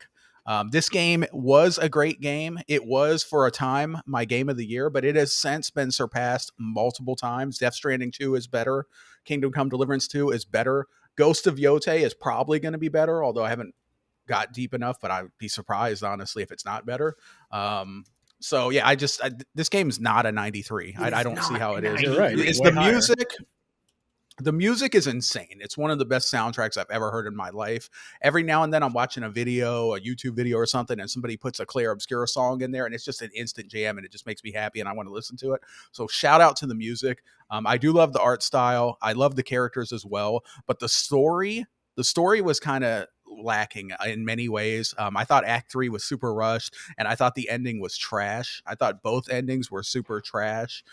This game was a great game. It was, for a time, my game of the year, but it has since been surpassed multiple times. Death Stranding 2 is better. Kingdom Come Deliverance 2 is better. Ghost of Yotei is probably going to be better, although I haven't got deep enough, but I'd be surprised, honestly, if it's not better. So, yeah, this game is not a 93. I don't see how it is. You're right. It's the music. The music is insane. It's one of the best soundtracks I've ever heard in my life. Every now and then I'm watching a YouTube video or something, and somebody puts a Claire Obscura song in there, and it's just an instant jam, and it just makes me happy, and I want to listen to it. So shout out to the music. I do love the art style. I love the characters as well. But the story was kind of lacking in many ways. I thought Act 3 was super rushed, and I thought the ending was trash. I thought both endings were super trash.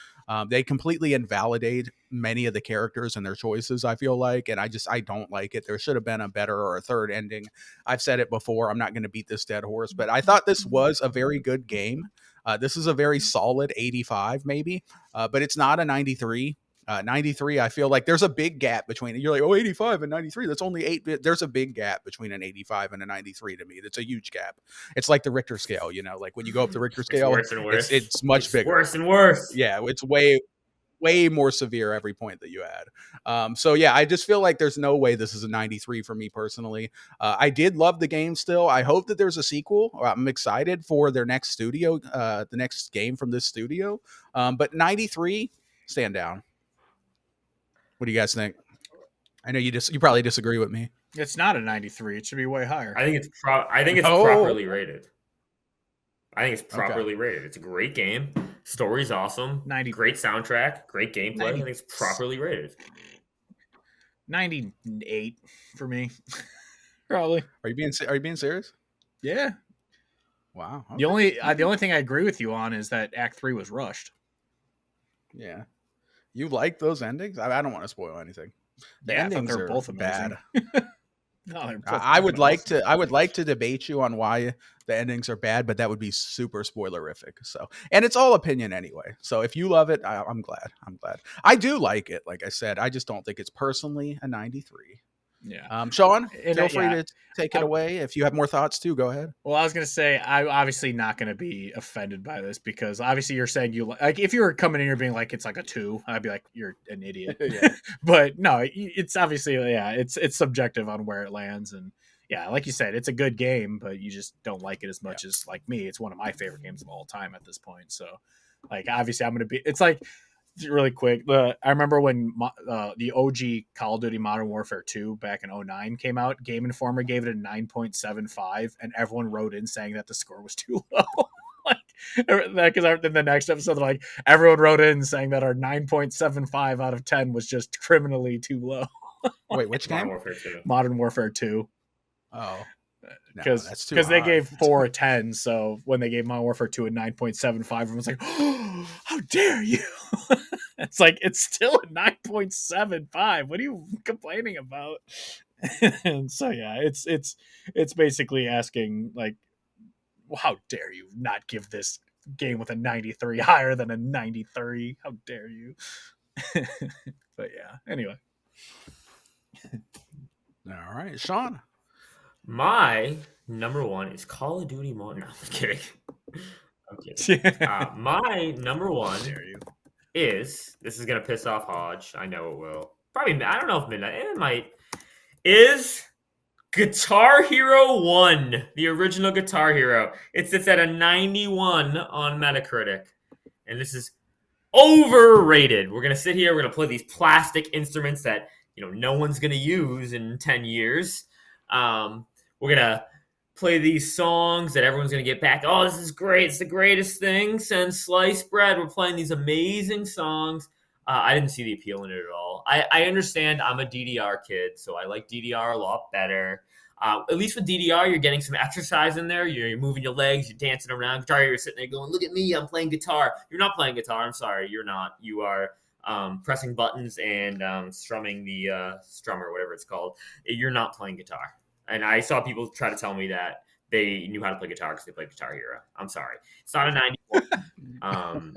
They completely invalidate many of the characters and their choices, I feel like, and I don't like it. There should have been a better or a third ending. I've said it before. I'm not going to beat this dead horse, but I thought this was a very good game. This is a very solid 85, maybe, but it's not a 93. 93, I feel like there's a big gap between, you're like, oh, 85 and 93, that's only 8. There's a big gap between an 85 and a 93 to me. That's a huge gap. It's like the Richter scale, like when you go up the Richter scale, worse and worse. it's much bigger. Worse and worse. Yeah, it's way more severe every point that you add. So yeah, I just feel like there's no way this is a 93 for me personally. I did love the game still. I hope that there's a sequel. I'm excited for their next studio, the next game from this studio. But 93, stand down. What do you guys think? I know you probably disagree with me. It's not a 93. It should be way higher. I think it's properly rated. I think it's properly Okay. rated. It's a great game. Story's awesome. 90. Great soundtrack. Great gameplay. I think it's properly rated. 98 for me. Probably. Are you being serious? Yeah. Wow. Okay. The only thing I agree with you on is that Act 3 was rushed. Yeah. You like those endings? I don't want to spoil anything. The endings they're are both amazing. bad. No, they're both I would awesome. like to debate you on why the endings are bad, but that would be super spoilerific. So, and it's all opinion anyway. So if you love it, I'm glad. I do like it. Like I said, I just don't think it's personally a 93. Yeah. Sean, And, feel free to take it away. If you have more thoughts too, go ahead. Well, I was going to say, I'm obviously not going to be offended by this because obviously you're saying like, if you were coming in here being like, it's like a 2, I'd be like, you're an idiot. But no, it's obviously, it's subjective on where it lands. And yeah, like you said, it's a good game, but you just don't like it as much as like me. It's one of my favorite games of all time at this point. So like, obviously I'm going to be, it's like, really quick, I remember when the OG Call of Duty Modern Warfare 2 back in 2009 came out, Game Informer gave it a 9.75, and everyone wrote in saying that the score was too low. Because in the next episode, like everyone wrote in saying that our 9.75 out of 10 was just criminally too low. Wait, which game? Modern Warfare 2. Oh. Because they gave 4 a 10, so when they gave Modern Warfare 2 a 9.75, everyone's like, oh, how dare you? It's like, it's still a 9.75. What are you complaining about? And so yeah, it's basically asking like, well, how dare you not give this game with a 93 higher than a 93? How dare you? But yeah, anyway. All right, Sean. My number 1 is Call of Duty Modern. No, I'm kidding. My number 1 is, this is going to piss off Hodge. I know it will. Probably, I don't know if Midnight, it might, is Guitar Hero 1, the original Guitar Hero. It sits at a 91 on Metacritic. And this is overrated. We're going to sit here, we're going to play these plastic instruments that, no one's going to use in 10 years. We're going to play these songs that everyone's going to get back. Oh, this is great. It's the greatest thing since sliced bread. We're playing these amazing songs. I didn't see the appeal in it at all. I understand I'm a DDR kid, so I like DDR a lot better. At least with DDR, you're getting some exercise in there. You're moving your legs. You're dancing around. Guitar, you're sitting there going, look at me. I'm playing guitar. You're not playing guitar. I'm sorry. You're not. You are pressing buttons and strumming the strummer, whatever it's called. You're not playing guitar. And I saw people try to tell me that they knew how to play guitar because they played Guitar Hero. I'm sorry. It's not a 91.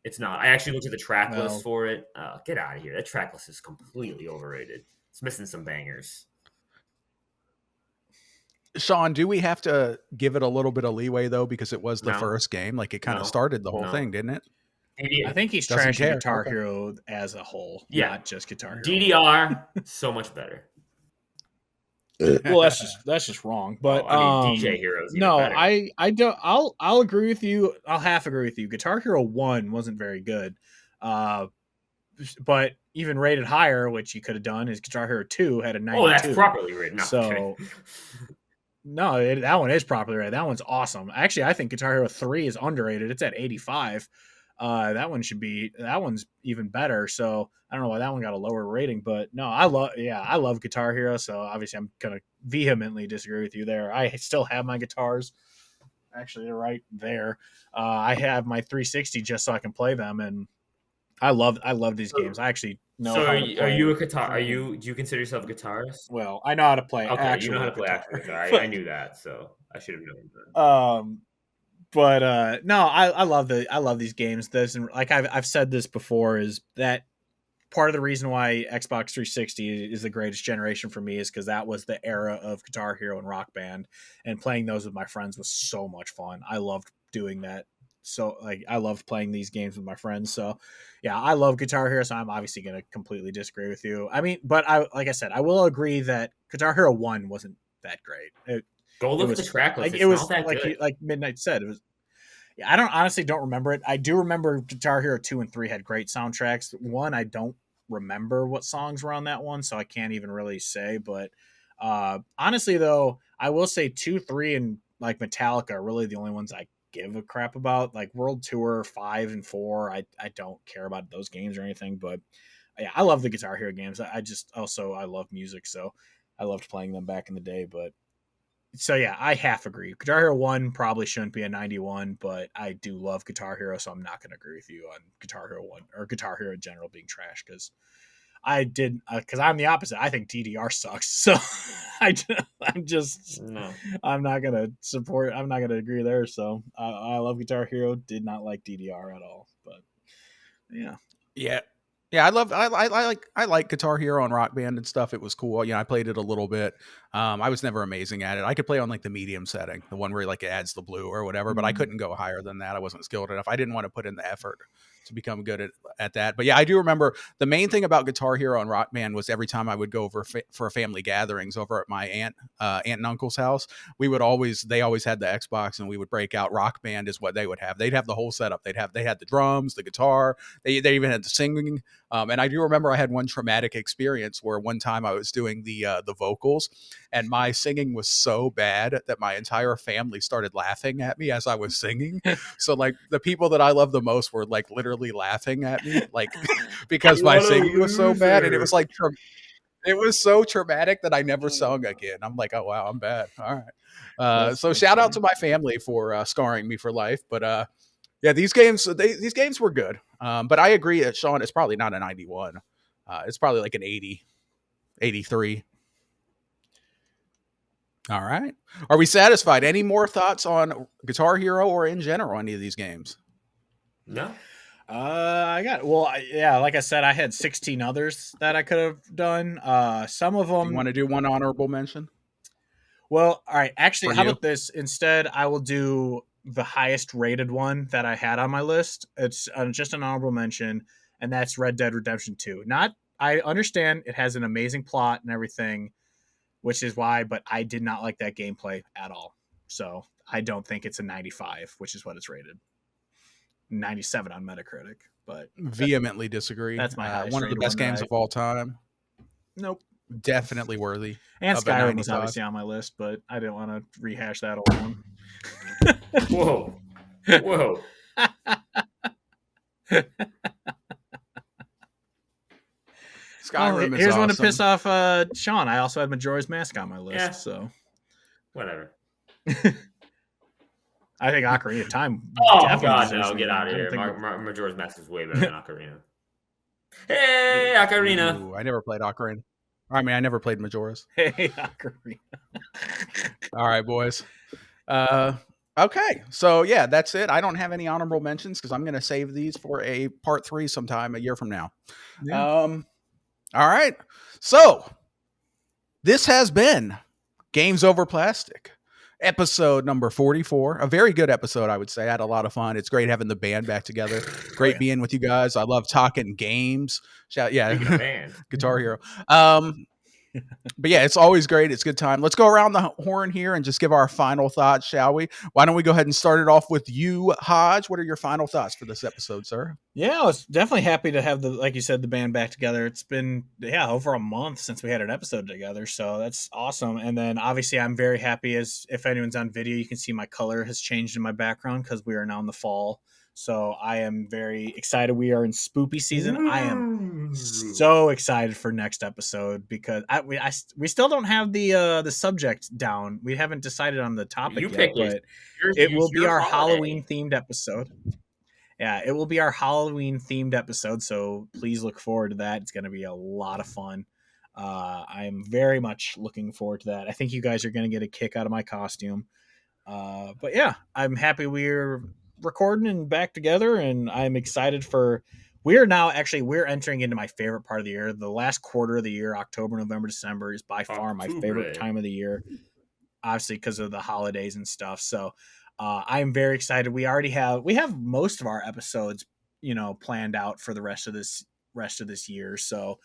It's not. I actually looked at the track list for it. Get out of here. That track list is completely overrated. It's missing some bangers. Sean, do we have to give it a little bit of leeway, though, because it was the first game? Like, it kind of started the whole thing, didn't it? I think he's trashing Guitar Hero as a whole, not just Guitar Hero. DDR, so much better. Well, that's just wrong. But DJ Heroes. No, better. I don't. I'll agree with you. I'll half agree with you. Guitar Hero 1 wasn't very good, but even rated higher, which you could have done, is Guitar Hero 2 had a 92. Oh, that's properly rated. No, so no, that one is properly rated. That one's awesome. Actually, I think Guitar Hero 3 is underrated. It's at 85. That one's even better. So I don't know why that one got a lower rating, but no, I love Guitar Hero. So obviously I'm going to vehemently disagree with you there. I still have my guitars. Actually, they're right there. I have my 360 just so I can play them. And I love these games. I actually know So how are to you, play. a guitar? Do you consider yourself a guitarist? Well, I know how to play Okay, you know how actual to play guitar. actual guitar. I knew that, so I should have known that. But no, I love these games. This, and like I've said this before, is that part of the reason why Xbox 360 is the greatest generation for me is because that was the era of Guitar Hero and Rock Band, and playing those with my friends was so much fun. I loved doing that. So like I loved playing these games with my friends. So yeah, I love Guitar Hero. So I'm obviously going to completely disagree with you. I mean, but like I said, I will agree that Guitar Hero 1 wasn't that great. Go It look at was the track list. like It's it not was that good. like Midnight said, it was. Yeah, I don't remember it. I do remember Guitar Hero 2 and 3 had great soundtracks. 1, I don't remember what songs were on that one, so I can't even really say. But honestly, though, I will say 2, 3, and like Metallica are really the only ones I give a crap about. Like World Tour 5 and 4, I don't care about those games or anything. But yeah, I love the Guitar Hero games. I just also I love music, so I loved playing them back in the day. But so yeah, I half agree. Guitar Hero 1 probably shouldn't be a 91, but I do love Guitar Hero, so I'm not going to agree with you on Guitar Hero 1 or Guitar Hero in general being trash because because I'm the opposite. I think DDR sucks. So I'm just No. I'm not going to support. I'm not going to agree there. So I love Guitar Hero. Did not like DDR at all. But yeah, Yeah. Yeah, I like Guitar Hero and Rock Band and stuff. It was cool. You know, I played it a little bit. I was never amazing at it. I could play on like the medium setting, the one where like it adds the blue or whatever, but I couldn't go higher than that. I wasn't skilled enough. I didn't want to put in the effort to become good at that. But yeah, I do remember the main thing about Guitar Hero and Rock Band was every time I would go over for family gatherings over at my aunt and uncle's house, they always had the Xbox and we would break out. Rock Band is what they would have. They'd have the whole setup. They had the drums, the guitar. They even had the singing. And I do remember I had one traumatic experience where one time I was doing the vocals, and my singing was so bad that my entire family started laughing at me as I was singing. So like the people that I love the most were like literally laughing at me, like because my singing was so bad, and it was like it was so traumatic that I never sung again. I'm like, oh wow, I'm bad. All right. So shout out to my family for scarring me for life, but yeah, these games were good. But I agree that Sean, it's probably not a 91. It's probably like an 80, 83. All right. Are we satisfied? Any more thoughts on Guitar Hero or in general any of these games? No. Yeah, like I said, I had 16 others that I could have done. Some of them. Do you want to do one honorable mention? Well, all right. Actually, For how you? about this? Instead, I will do the highest rated one that I had on my list. It's just an honorable mention, and that's Red Dead Redemption 2. I understand it has an amazing plot and everything, which is why, but I did not like that gameplay at all. So I don't think it's a 95, which is what it's rated. 97 on Metacritic, but Vehemently disagree. that's my highest one of the rated best one that games of all time. Nope. Definitely worthy. And of a Skyrim was 95. obviously on my list, but I didn't want to rehash that old one. Whoa. Whoa. Skyrim is here's awesome. one to piss off Sean. I also had Majora's Mask on my list, Yeah. so Whatever. I think Ocarina of Time. Oh, definitely God, deserves no. to Get be- out of I here. think- Majora's Mask is way better than Ocarina. Hey, Ocarina. Ooh, I never played Ocarina. I mean, I never played Majora's. Hey, Ocarina. All right, boys. Okay, so yeah, that's it. I don't have any honorable mentions because I'm going to save these for a part 3 sometime a year from now. Yeah. All right. So this has been Games Over Plastic, episode number 44. A very good episode, I would say. I had a lot of fun. It's great having the band back together. Great being with you guys. I love talking games. Speaking of band. Guitar Hero. But yeah, it's always great. It's a good time. Let's go around the horn here and just give our final thoughts, shall we? Why don't we go ahead and start it off with you, Hodge? What are your final thoughts for this episode, sir? Yeah, I was definitely happy to have like you said, the band back together. It's been over a month since we had an episode together, so that's awesome. And then obviously, I'm very happy as if anyone's on video, you can see my color has changed in my background because we are now in the fall. So I am very excited. We are in spoopy season. I am so excited for next episode because we still don't have the subject down. We haven't decided on the topic You yet, pick it. but it will be our Halloween themed episode. yeah, it will be our Halloween themed episode, so please look forward to that. It's going to be a lot of fun. I'm very much looking forward to that. I think you guys are going to get a kick out of my costume. But yeah, I'm happy we're recording and back together, and I'm excited for. We're entering into my favorite part of the year. The last quarter of the year, October, November, December, is by far my favorite time of the year. Obviously, because of the holidays and stuff. So I'm very excited. We have most of our episodes, planned out for the rest of this year. So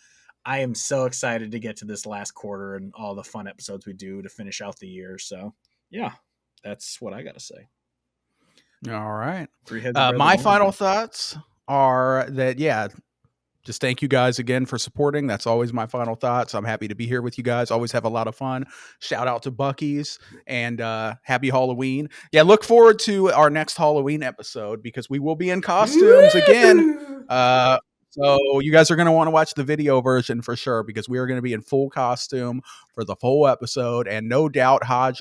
I am so excited to get to this last quarter and all the fun episodes we do to finish out the year. So yeah, that's what I got to say. All right. My final thoughts are that, just thank you guys again for supporting. That's always my final thoughts. I'm happy to be here with you guys. Always have a lot of fun. Shout out to Buc-ee's, and happy Halloween. Yeah, look forward to our next Halloween episode because we will be in costumes again. So you guys are going to want to watch the video version for sure because we are going to be in full costume for the full episode. And no doubt Hodge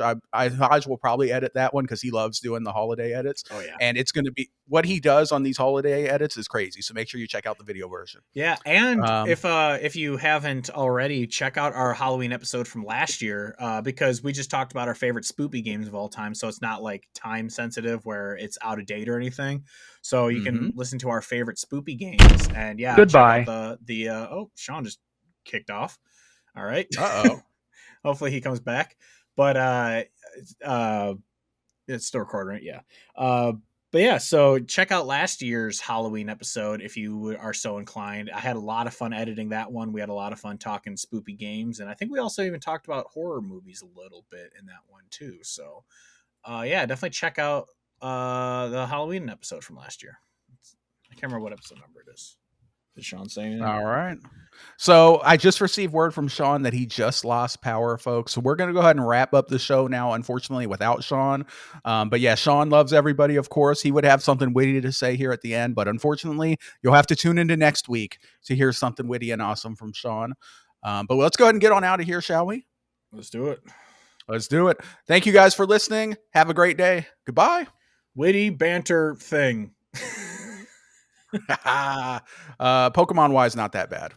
will probably edit that one because he loves doing the holiday edits. Oh, yeah. And it's going to be what he does on these holiday edits is crazy. So make sure you check out the video version. Yeah. And if you haven't already, check out our Halloween episode from last year because we just talked about our favorite spoopy games of all time. So it's not like time sensitive where it's out of date or anything. So you can listen to our favorite spoopy games and Goodbye. Oh, Sean just kicked off. All right. Uh-oh. Hopefully he comes back. But it's still recording, right? Yeah. But yeah, so check out last year's Halloween episode if you are so inclined. I had a lot of fun editing that one. We had a lot of fun talking spoopy games, and I think we also even talked about horror movies a little bit in that one too. So definitely check out the Halloween episode from last year. I can't remember what episode number it is. Did Sean say anything? All right. So I just received word from Sean that he just lost power, folks. So we're going to go ahead and wrap up the show now, unfortunately, without Sean. But yeah, Sean loves everybody, of course. He would have something witty to say here at the end. But unfortunately, you'll have to tune into next week to hear something witty and awesome from Sean. But let's go ahead and get on out of here, shall we? Let's do it. Let's do it. Thank you guys for listening. Have a great day. Goodbye. Witty banter thing. Pokemon wise, not that bad.